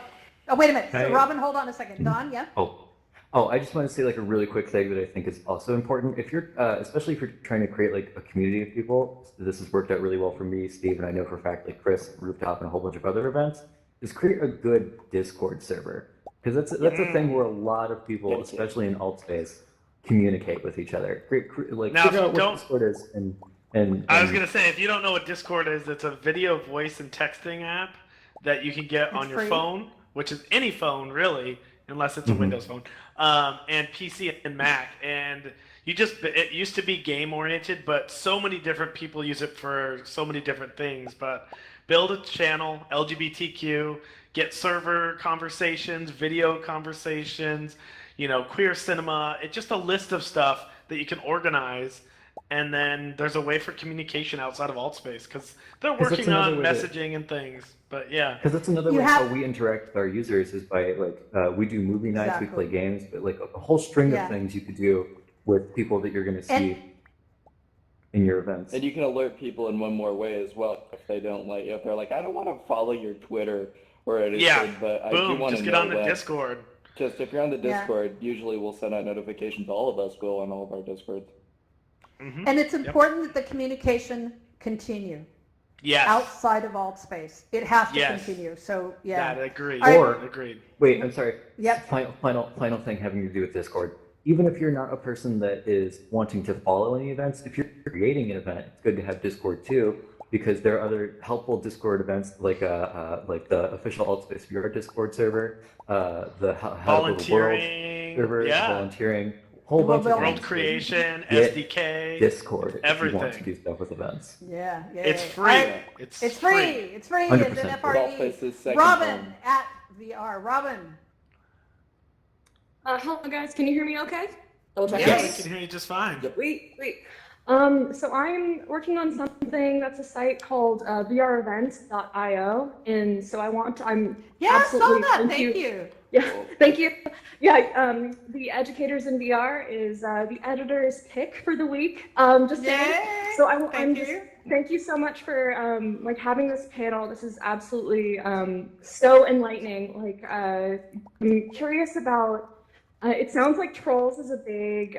wait a minute. Can So I- Robin, hold on a second. Don, yeah? Oh, I just want to say like a really quick thing that I think is also important. If you're, especially if you're trying to create like a community of people, this has worked out really well for me, Steve, and I know for a fact like Chris, Rooftop, and a whole bunch of other events, is create a good Discord server. Because that's a thing where a lot of people, especially in Altspace, communicate with each other. Like Now, figure out don't- what Discord is and I was going to say, if you don't know what Discord is, it's a video, voice, and texting app that you can get on your free. phone, which is any phone, really, unless it's a Windows phone, and PC and Mac. And it used to be game-oriented, but so many different people use it for so many different things. But build a channel, LGBTQ, get server conversations, video conversations, queer cinema. It's just a list of stuff that you can organize. And then there's a way for communication outside of Altspace because they're working on messaging and things. But yeah. Because that's another way how we interact with our users is by like, we do movie nights, we play games, but like a whole string of things you could do with people that you're going to see in your events. And you can alert people in one more way as well if they don't if they're like, I don't want to follow your Twitter or anything, but I do want to know. Just get on the Discord. Just if you're on the Discord, usually we'll send out notifications. All of us go on all of our Discords. And it's important that the communication continue. Yes. outside of AltSpace. It has to Yes. continue. So yeah. That agreed. Or- agreed. Wait, I'm sorry. Yep. Final thing having to do with Discord. Even if you're not a person that is wanting to follow any events, if you're creating an event, it's good to have Discord too, because there are other helpful Discord events like the official AltspaceVR Discord server, the How to Build a World Volunteering. server, Yeah. volunteering, whole bunch of World World things. creation, Get SDK. Discord if you want to everything. do stuff with events. Yeah. It's free. It's free. It's free. It's 100% an free. FRE. Altspace's second Robin home. at VR. Robin. Hello guys, can you hear me okay? Yeah, Yes. we can hear you just fine. Sweet. So I'm working on something that's a site called vrevents.io, and so I'm Yeah, I saw absolutely that. Thank you. Yeah, thank you. Yeah, the educators in VR is the editor's pick for the week. Just saying. Yay. So I'm Thank just you. thank you so much for like having this panel. This is absolutely so enlightening. Like I'm curious about. It sounds like trolls is a big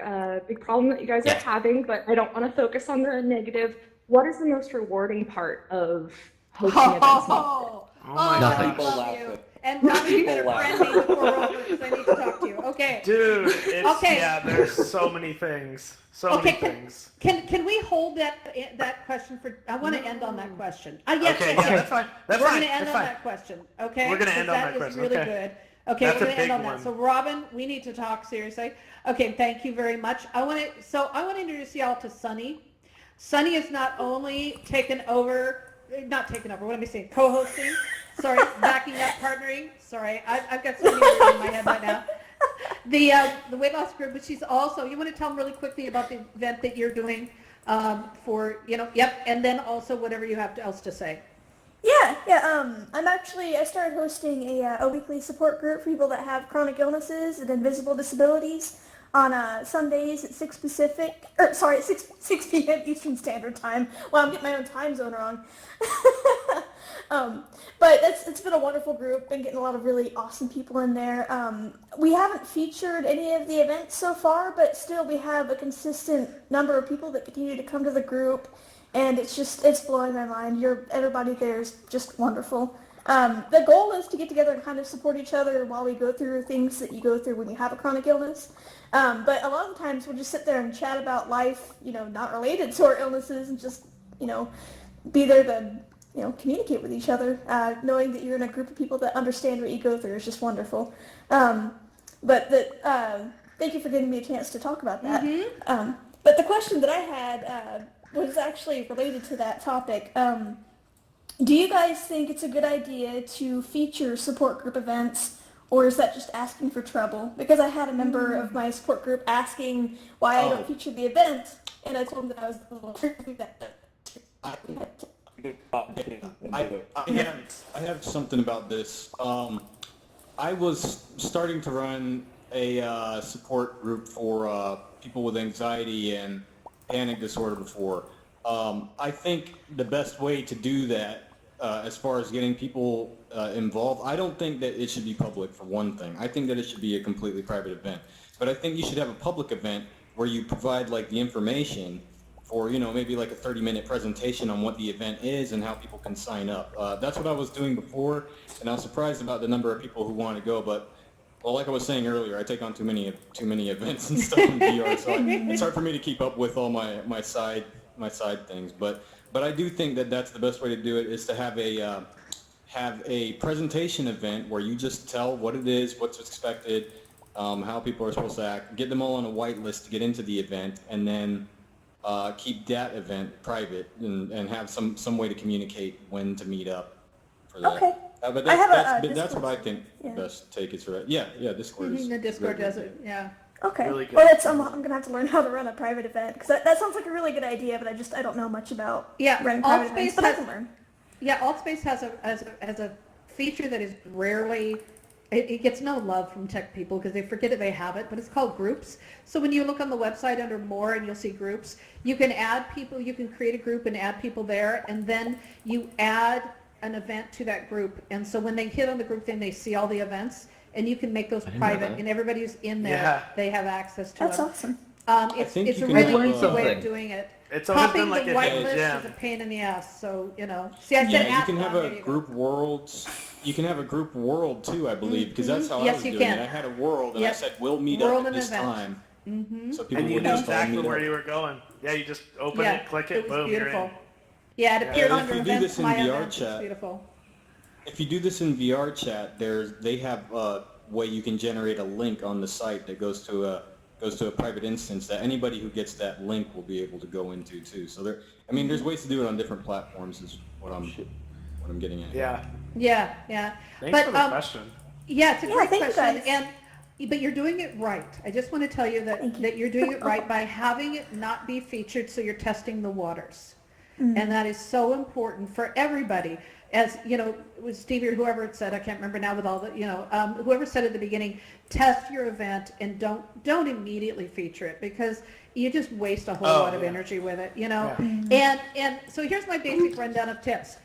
problem that you guys are having, but I don't want to focus on the negative. What is the most rewarding part of hosting events? Oh my I Nothing. love People laugh you. at- And Robin, you better People laugh. friend me before we're over because I need to talk to you. Okay. Dude, it's, Okay. yeah, there's so many things. So Okay, many things. Can we hold that question for? I want to end on that question. Yes, Okay, yes, yeah, yes. that's fine. That's We're fine. going to end That's on fine. that question. Okay. We're gonna end on that is question, really okay. good. Okay, That's we're a going to end big on that. one. So Robin, we need to talk seriously. Okay, thank you very much. I want to introduce y'all to Sunny. Sunny is not only not taken over. What am I saying? Co-hosting. Sorry, backing up, partnering. Sorry, I've got so many words in my head right now. The weight loss group, but she's also. You want to tell them really quickly about the event that you're doing for and then also whatever you have else to say. I started hosting a weekly support group for people that have chronic illnesses and invisible disabilities on Sundays at 6 p.m. Eastern Standard Time. Well, I'm getting my own time zone wrong. But it's been a wonderful group. Been getting a lot of really awesome people in there. We haven't featured any of the events so far, but still we have a consistent number of people that continue to come to the group. And it's blowing my mind. Everybody there is just wonderful. The goal is to get together and kind of support each other while we go through things that you go through when you have a chronic illness. But a lot of the times we'll just sit there and chat about life, not related to our illnesses, and just, be there to, communicate with each other. Knowing that you're in a group of people that understand what you go through is just wonderful. Thank you for giving me a chance to talk about that. Mm-hmm. But the question that I had was actually related to that topic. Do you guys think it's a good idea to feature support group events, or is that just asking for trouble? Because I had a member of my support group asking why I don't feature the event, and I told him that I was a little tricky that. I have something about this. I was starting to run a support group for people with anxiety and panic disorder before. I think the best way to do that, as far as getting people involved, I don't think that it should be public, for one thing. I think that it should be a completely private event. But I think you should have a public event where you provide like the information for, maybe like a 30-minute presentation on what the event is and how people can sign up. That's what I was doing before, and I was surprised about the number of people who want to go. But, well, like I was saying earlier, I take on too many events and stuff in VR, so it's hard for me to keep up with all my side things. But I do think that that's the best way to do it, is to have a presentation event where you just tell what it is, what's expected, how people are supposed to act, get them all on a white list to get into the event, and then keep that event private and have some way to communicate when to meet up for that. Okay. But I have that's what I Discord. think Yeah. the best take is for that. Yeah, Discord is The Discord very does good. it. Yeah. Okay. Really good. Well, I'm gonna have to learn how to run a private event, because that sounds like a really good idea, but I don't know much about running private events. But I can learn. Yeah, AltSpace has a feature that is rarely. It gets no love from tech people because they forget that they have it, but it's called groups. So when you look on the website under more and you'll see groups, you can add people, you can create a group and add people there, and then you add an event to that group. And so when they hit on the group thing, they see all the events, and you can make those didn't know private, that. and everybody who's in there, Yeah. they have access to That's them. awesome. think It's you a can really have, easy way something. of doing it. It's always Copying been like the a hidden whitelist gem. is a pain in the ass, so, see, I said Yeah, you can have there a you go. group worlds. You can have a group world too, I believe, because that's how I Yes, was you doing can. it. I had a world, and I Yep. said, "We'll meet World up at and this event. time." So people And you would knew just all exactly meet where up. you were going. Yeah, you just open Yeah, it, click it it, was boom, beautiful. you're in. Yeah, it appeared If under we do events, this in my VR events. It's chat, beautiful. If you do this in VR chat, they have a way you can generate a link on the site that goes to a private instance that anybody who gets that link will be able to go into too. So there's ways to do it on different platforms. Is what I'm getting at. Yeah. Yeah. Thanks But, for the question. Yeah, it's a great thank you, question, guys. but you're doing it right. I just want to tell you that you're doing it right by having it not be featured, so you're testing the waters. And that is so important for everybody. As, it was Stevie or whoever it said, I can't remember now with all the, whoever said at the beginning, test your event and don't immediately feature it, because you just waste a whole lot of energy with it, And so here's my basic rundown of tips.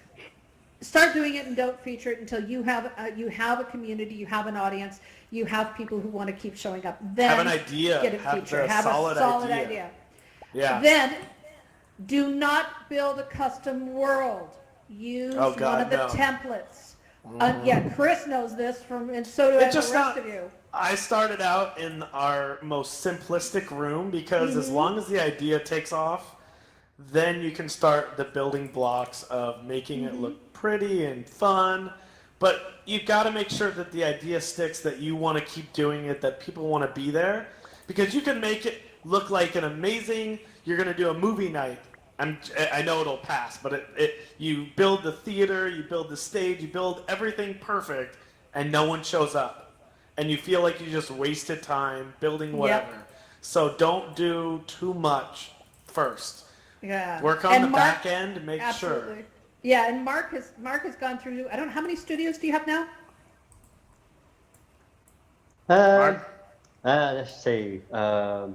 Start doing it and don't feature it until you have a community, you have an audience, you have people who want to keep showing up. Then Have an idea. get it Have featured. the Have solid a solid idea. idea. Yeah. Then do not build a custom world. Use Oh, one God, of the no. templates. Yeah, Chris knows this and so do It's the just rest not. of you. I started out in our most simplistic room because as long as the idea takes off, then you can start the building blocks of making it look pretty and fun. But you've got to make sure that the idea sticks, that you want to keep doing it, that people want to be there. Because you can make it look like an amazing, you're going to do a movie night. I know it'll pass, but you build the theater, you build the stage, you build everything perfect, and no one shows up. And you feel like you just wasted time building whatever. So don't do too much first. Yeah. Work on And the Mark- back end, make Absolutely. sure. Yeah, and Mark has gone through, I don't know, how many studios do you have now? Let's see. The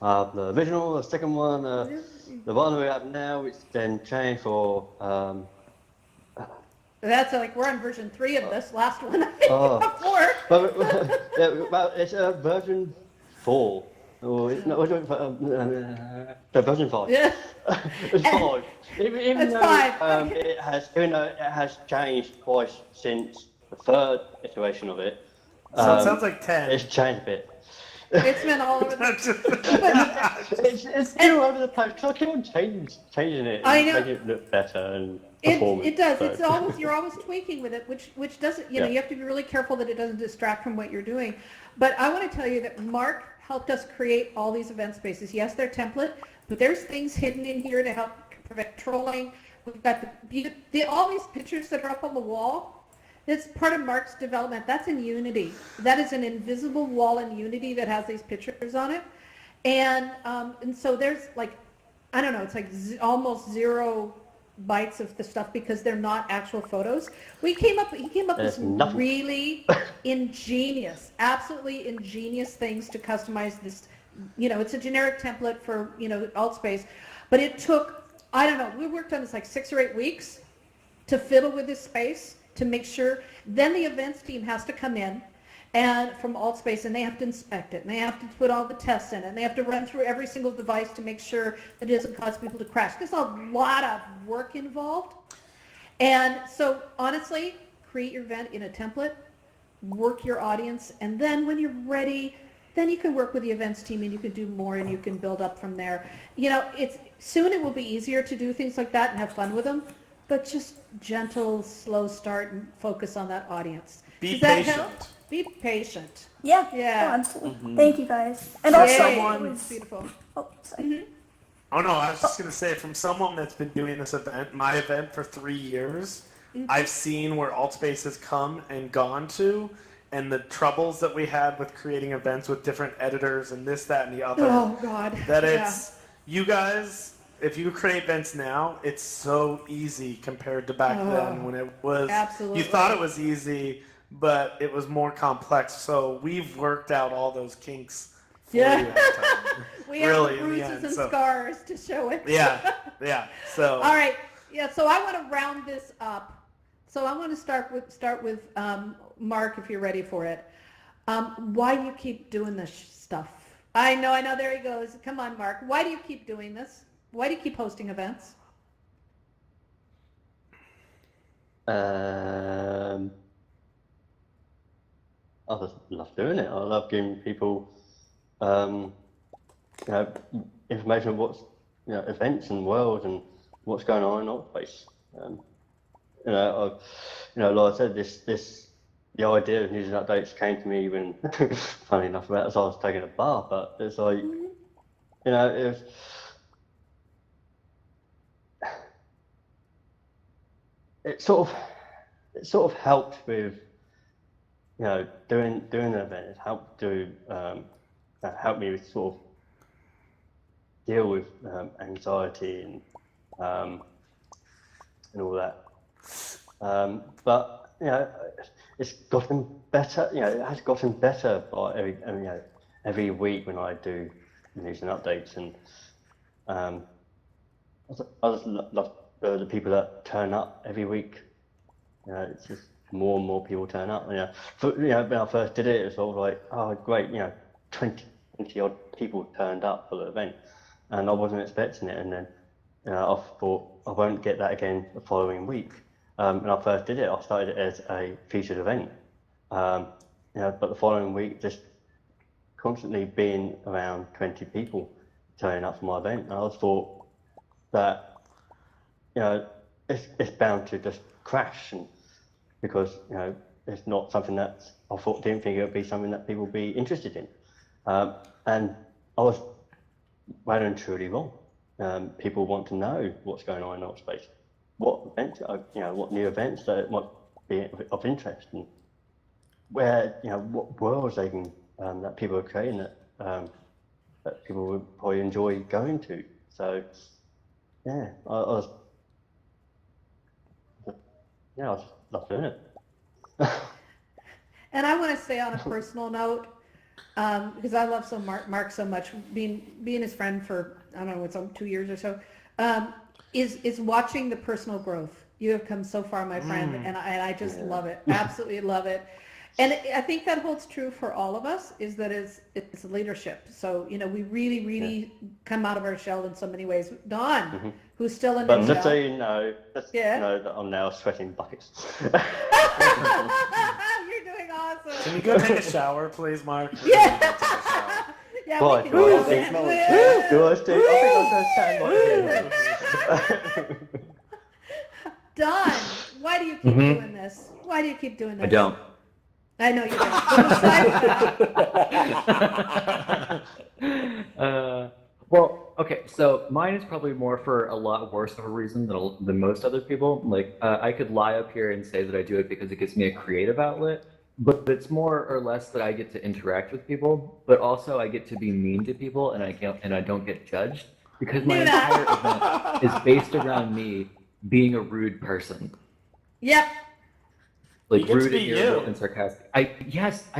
original, the second one, the one we have now, it's then changed for. That's like we're on version 3 of this last one. Oh. 4. Well, it's version 4. Oh, it's not version 5. Yeah. It's 5. Even It's though 5. even though it has changed twice since the third iteration of it. So it sounds like 10. It's changed a bit. It's been all over the It's still over the place. I keep on changing it. I know. Making it look better and perform It does. so. It's you're always tweaking with it, which doesn't, you have to be really careful that it doesn't distract from what you're doing. But I want to tell you that Mark helped us create all these event spaces. Yes, they're template, but there's things hidden in here to help prevent trolling. We've got all these pictures that are up on the wall. It's part of Mark's development. That's in Unity. That is an invisible wall in Unity that has these pictures on it. And so there's like, I don't know, it's like almost 0 bytes of the stuff because they're not actual photos. He came up with some really ingenious, absolutely ingenious things to customize this. It's a generic template for, Altspace, but it took, I don't know, we worked on this like 6 or 8 weeks to fiddle with this space, to make sure. Then the events team has to come in and from Altspace, and they have to inspect it, and they have to put all the tests in it, and they have to run through every single device to make sure that it doesn't cause people to crash. There's a lot of work involved. And so honestly, create your event in a template, work your audience, and then when you're ready, then you can work with the events team and you can do more and you can build up from there. Soon it will be easier to do things like that and have fun with them. But just gentle, slow start and focus on that audience. Be Does that patient. help? Be patient. Yeah. Yeah. Oh, absolutely. Thank you guys. And also, Yay. it was Beautiful. Oh, sorry. Oh no, I was just going to say, from someone that's been doing this event, my event for 3 years, I've seen where Altspace has come and gone to, and the troubles that we had with creating events with different editors and this, that, and the other. Oh, God. That it's, you guys, if you create events now, it's so easy compared to back then when it was, Absolutely. you thought it was easy, but it was more complex. So we've worked out all those kinks for you ahead of time. We have Really, the in the bruises end, and so- scars to show it. Yeah. So All right. Yeah, so I want to round this up. So I want to start with Mark, if you're ready for it. Why do you keep doing this stuff? I know, there he goes. Come on, Mark. Why do you keep doing this? Why do you keep hosting events? I just love doing it. I love giving people, information on what's, events and world and what's going on in Altspace. Like I said, the idea of news and updates came to me when, funny enough, as I was taking a bath. But it's like, it sort of helped with, doing an event. It helped help me with sort of deal with anxiety and all that. But it's gotten better. It has gotten better by every week when I do news and updates, and I just love the people that turn up every week. It's just more and more people turn up. When I first did it, it was sort of like, oh great, 20 odd people turned up for the event, and I wasn't expecting it. And then I thought I won't get that again the following week. When I first did it, I started it as a featured event. But the following week, just constantly being around 20 people turning up for my event, and I just thought that it's bound to just crash, and because it's not something that didn't think it would be something that people would be interested in, and I was well and truly wrong. People want to know what's going on in Altspace, what events, what new events that might be of interest, and where what worlds they can that people are creating that people would probably enjoy going to. So yeah, I just love doing it. And I want to say on a personal note, because I love Mark so much, being his friend for, I don't know, it's 2 years or so, is watching the personal growth. You have come so far, my friend, and I just love it, absolutely love it. And I think that holds true for all of us, is that it's leadership. So, we really come out of our shell in so many ways. Don, who's still in the shell. But just so you know, that I'm now sweating buckets. You're doing awesome. Can you go take a shower, please, Mark? Yeah. Yeah, Boy, we do I can stink? I think Don, why do you keep doing this? Why do you keep doing this? I don't. I know you don't. Well, okay, so mine is probably more for a lot worse of a reason than most other people. Like, I could lie up here and say that I do it because it gives me a creative outlet, but it's more or less that I get to interact with people, but also I get to be mean to people, and I don't get judged, because my entire event is based around me being a rude person. Yep. Like rude and irritable and sarcastic. I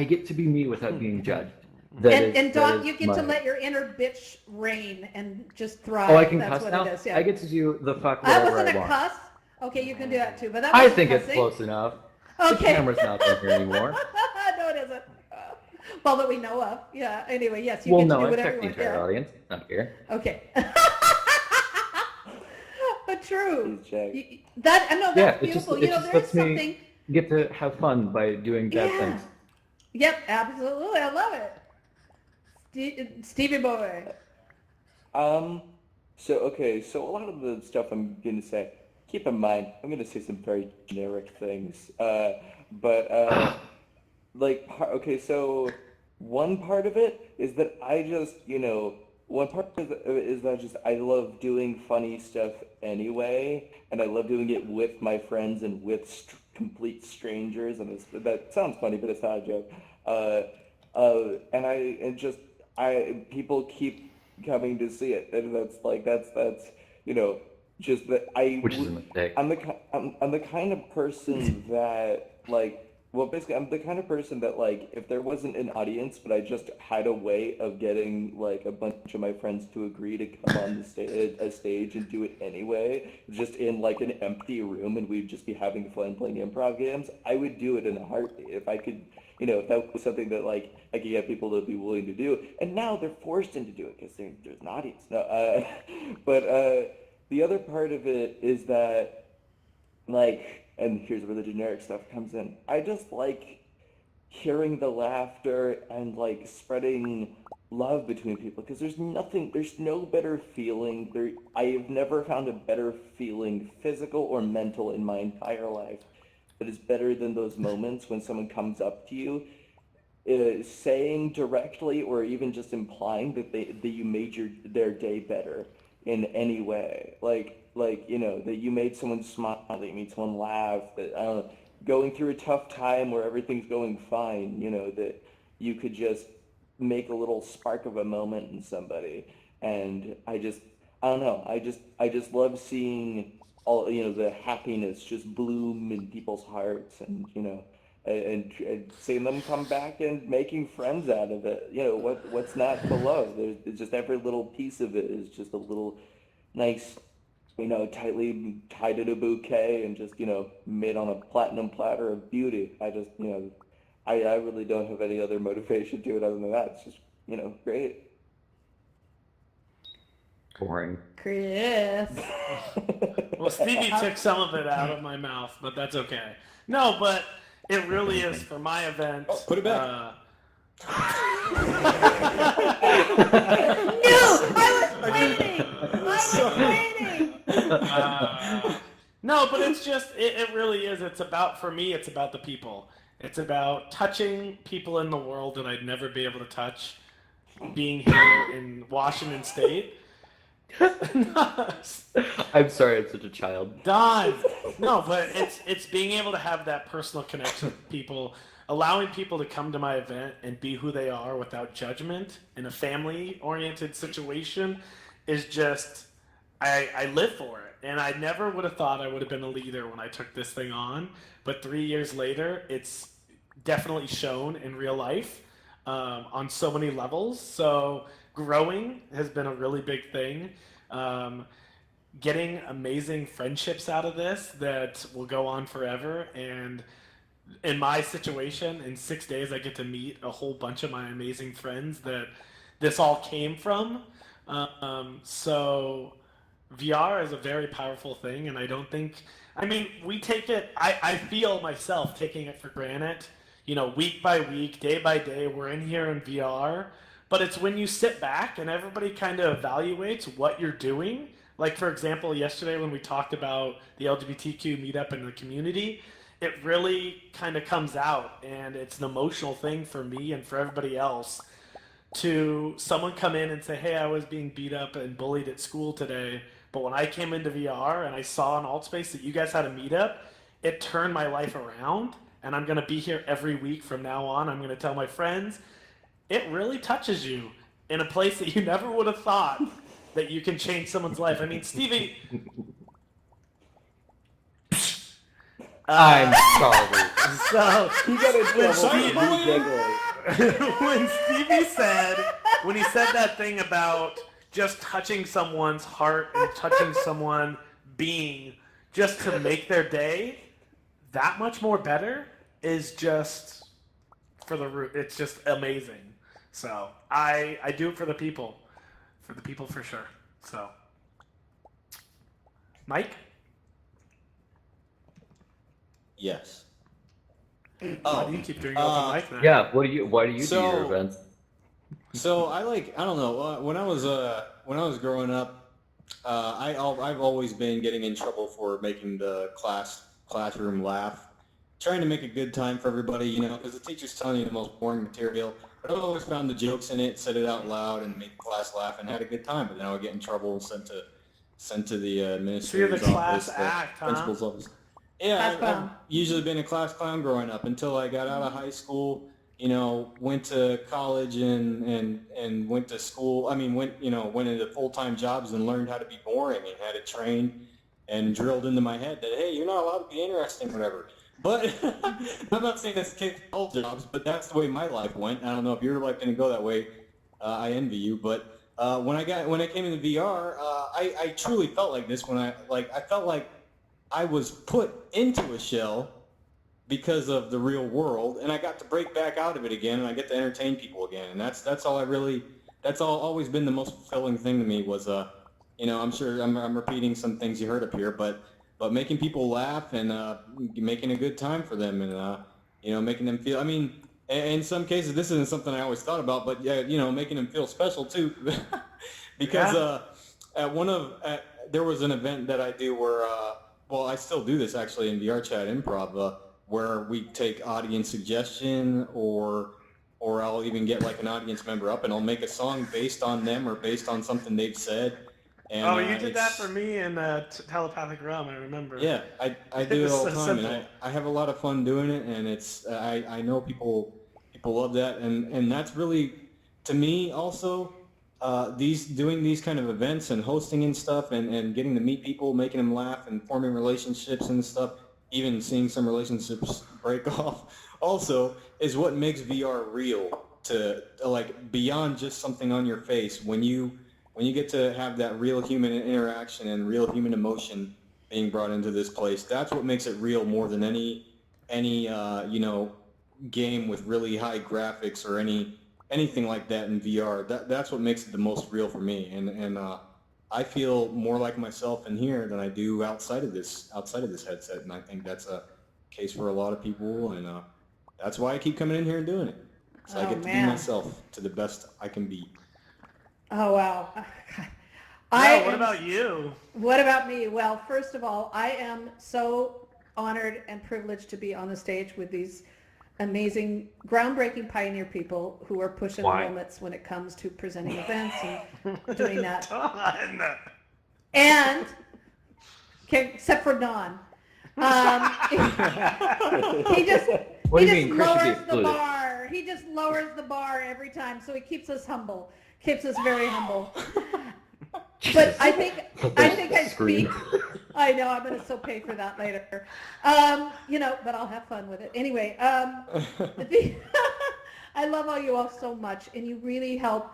get to be me without being judged. And Don, you get to let your inner bitch reign and just thrive. Oh, I can That's cuss what now? it is. Yeah. I get to do the fuck I whatever wasn't I a want. cuss. Okay, you can do that too, but that I wasn't think cussing. it's close enough. Okay. The camera's not on here anymore. No, it isn't. Well, that we know of. Yeah. Anyway, yes, you Well, get no, to do I've whatever checked you the want. entire audience. Not here. Okay. But true. He's That's Yeah, beautiful. it just There's lets something. me get to have fun by doing bad things. Yep, absolutely. I love it. Stevie boy. So a lot of the stuff I'm gonna say, keep in mind, I'm gonna say some very generic things. So one part of it is that I just, one part is that just I love doing funny stuff anyway, and I love doing it with my friends and with complete strangers, and that sounds funny, but it's not a joke. People keep coming to see it, and that's just that Which is a mistake. I'm the kind of person that, like, well, basically, I'm the kind of person that, like, if there wasn't an audience, but I just had a way of getting, like, a bunch of my friends to agree to come on a stage and do it anyway, just in, like, an empty room, and we'd just be having fun playing improv games, I would do it in a heartbeat. If I could, if that was something that, like, I could get people to be willing to do. And now they're forced into do it because there's an audience. No, but the other part of it is that, like, and here's where the generic stuff comes in. I just like hearing the laughter and, like, spreading love between people, because there's no better feeling. I have never found a better feeling, physical or mental, in my entire life that is better than those moments when someone comes up to you, saying directly or even just implying that you made their day better in any way. Like, that you made someone smile, that you made someone laugh, that, I don't know, going through a tough time where everything's going fine, that you could just make a little spark of a moment in somebody. And I don't know, I just love seeing all, the happiness just bloom in people's hearts, and, and seeing them come back and making friends out of it. What's not to love? There's just every little piece of it is just a little nice, tightly tied in a bouquet and just, made on a platinum platter of beauty. I just, I really don't have any other motivation to it other than that. It's just, great. Boring. Chris. Well, Stevie took some of it out of my mouth, but that's okay. No, but it really is for my event. Oh, put it back. No, I was waiting. No, but it's just, it really is. It's about, for me, it's about the people. It's about touching people in the world that I'd never be able to touch, being here in Washington State. I'm sorry, I'm such a child. Don! No, but it's being able to have that personal connection with people, allowing people to come to my event and be who they are without judgment in a family-oriented situation is just, I live for it. And I never would have thought I would have been a leader when I took this thing on, but 3 years later, it's definitely shown in real life on so many levels. So growing has been a really big thing. Getting amazing friendships out of this that will go on forever. And in my situation, in 6 days, I get to meet a whole bunch of my amazing friends that this all came from. So VR is a very powerful thing, and I don't think, we take it, I feel myself taking it for granted, week by week, day by day, we're in here in VR, but it's when you sit back and everybody kind of evaluates what you're doing. Like, for example, yesterday when we talked about the LGBTQ meetup in the community, it really kind of comes out, and it's an emotional thing for me and for everybody else to someone come in and say, hey, I was being beat up and bullied at school today, but when I came into VR and I saw on Altspace that you guys had a meetup, it turned my life around, and I'm going to be here every week from now on. I'm going to tell my friends. It really touches you in a place that you never would have thought that you can change someone's life. Stevie... I'm sorry. So, He got in trouble. when he said that thing about just touching someone's heart and touching someone being just to make their day that much more better is just it's just amazing. So I do it for the people for sure. So, Mike? Yes. Why do you keep doing open mic then? Yeah, why do you do your events? So I don't know. When I was growing up, I've always been getting in trouble for making the classroom laugh, trying to make a good time for everybody, because the teacher's telling you the most boring material. But I always found the jokes in it, said it out loud, and made the class laugh, and had a good time. But then I would get in trouble and sent to the administrator's So you're the office, class act, huh? principal's office. Yeah, I've usually been a class clown growing up until I got out of high school. Went to college and went to school. Went into full-time jobs and learned how to be boring and had it trained and drilled into my head that, hey, you're not allowed to be interesting, whatever. But I'm not saying that's the case for all jobs, but that's the way my life went. I don't know if your life didn't go that way. I envy you. But when I came into VR, I truly felt like this. I felt like I was put into a shell because of the real world, and I got to break back out of it again, and I get to entertain people again. And that's always been the most fulfilling thing to me was I'm sure I'm repeating some things you heard up here, but making people laugh and making a good time for them, and making them feel. I mean, in some cases, this isn't something I always thought about, but making them feel special too, because there was an event that I do where, I still do this actually in VR Chat Improv, where we take audience suggestion, or I'll even get like an audience member up and I'll make a song based on them or based on something they've said. And, you did that for me in Telepathic Realm, I remember. Yeah, I do it all the time, simple. and I have a lot of fun doing it, and it's I know people love that, and that's really, to me also, doing these kind of events and hosting and stuff, and getting to meet people, making them laugh, and forming relationships and stuff, even seeing some relationships break off, also is what makes VR real, to like beyond just something on your face. When you get to have that real human interaction and real human emotion being brought into this place, that's what makes it real more than any game with really high graphics or anything like that in VR. That's what makes it the most real for me, and I feel more like myself in here than I do outside of this headset, and I think that's a case for a lot of people, and that's why I keep coming in here and doing it. So I get to be myself to the best I can be. Oh, wow. What about you? What about me? Well, first of all, I am so honored and privileged to be on the stage with these amazing, groundbreaking pioneer people who are pushing the limits when it comes to presenting events and doing that. And, okay, except for Don. He just lowers the bar. He just lowers the bar every time, so he keeps us humble. Keeps us very humble. But I think I speak. I know, I'm going to still pay for that later. But I'll have fun with it. Anyway, I love all you all so much, and you really help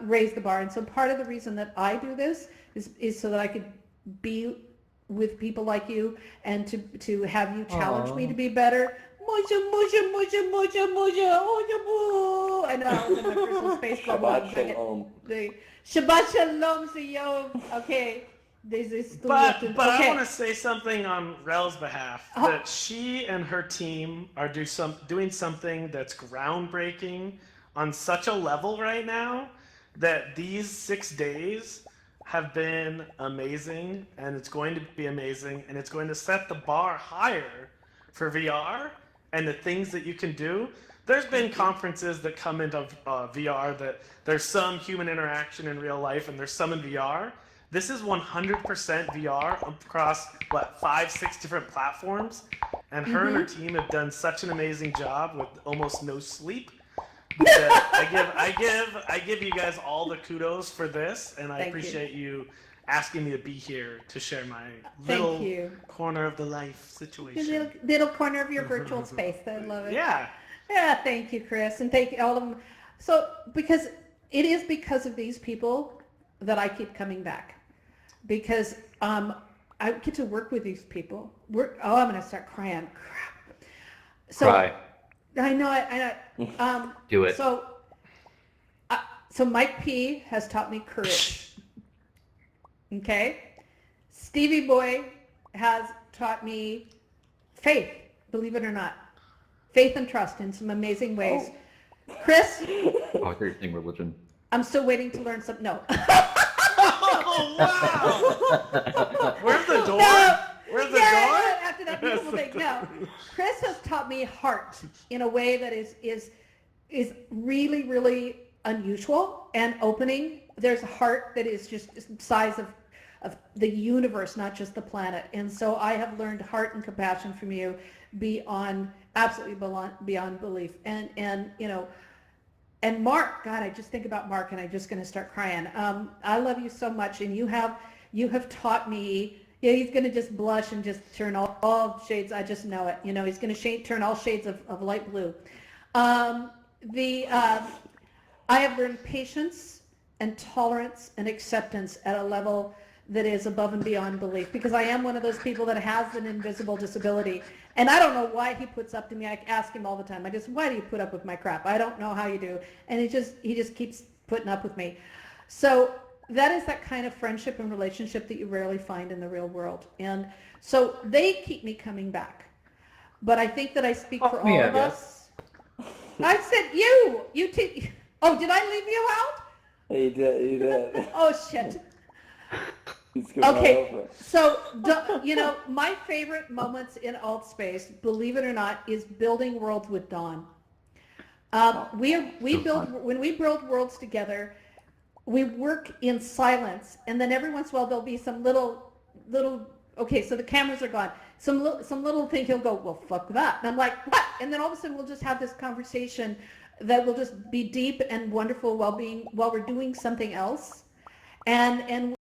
raise the bar. And so part of the reason that I do this is so that I could be with people like you and to have you challenge me to be better. I know, I was in my personal space for Shabbat shalom. Shabbat shalom, Yom. Okay. But I want to say something on Rel's behalf, that she and her team are doing something that's groundbreaking on such a level right now that these 6 days have been amazing, and it's going to be amazing, and it's going to set the bar higher for VR and the things that you can do. There's been conferences that come into VR that there's some human interaction in real life and there's some in VR. This is 100% VR across, 5-6 different platforms. And her and her team have done such an amazing job with almost no sleep. I give you guys all the kudos for this, and I appreciate you asking me to be here to share my little corner of the life situation. Little corner of your virtual space. I love it. Yeah. Yeah, thank you, Chris, and thank you all of them. So, because it is because of these people that I keep coming back, because I get to work with these people. I'm going to start crying. Crap. So, Cry. I know. Do it. So Mike P has taught me courage. Okay? Stevie Boy has taught me faith, believe it or not. Faith and trust in some amazing ways. Chris? Oh, you're saying religion. I'm still waiting to learn some. No. Oh, wow! Where's the door? Where's the door? After that beautiful thing. No. Chris has taught me heart in a way that is really, really unusual and opening. There's a heart that is just the size of the universe, not just the planet. And so I have learned heart and compassion from you absolutely beyond belief. And Mark, God, I just think about Mark and I'm just going to start crying. I love you so much, and you have taught me Yeah, he's going to just blush and just turn all shades. I just know it. You know, he's going to turn all shades of light blue. I have learned patience and tolerance and acceptance at a level that is above and beyond belief, because I am one of those people that has an invisible disability. And I don't know why he puts up to me. I ask him all the time. Why do you put up with my crap? I don't know how you do. And he just keeps putting up with me. So that is that kind of friendship and relationship that you rarely find in the real world. And so they keep me coming back. But I think that I speak for all of us. I said you. Oh, did I leave you out? You did. Oh, shit. Okay, so, you know, my favorite moments in AltSpace, believe it or not, is building worlds with Don. When we build worlds together, we work in silence, and then every once in a while there'll be some little, okay, so the cameras are gone. Some little thing, he'll go, well, fuck that. And I'm like, what? And then all of a sudden we'll just have this conversation that will just be deep and wonderful while we're doing something else. And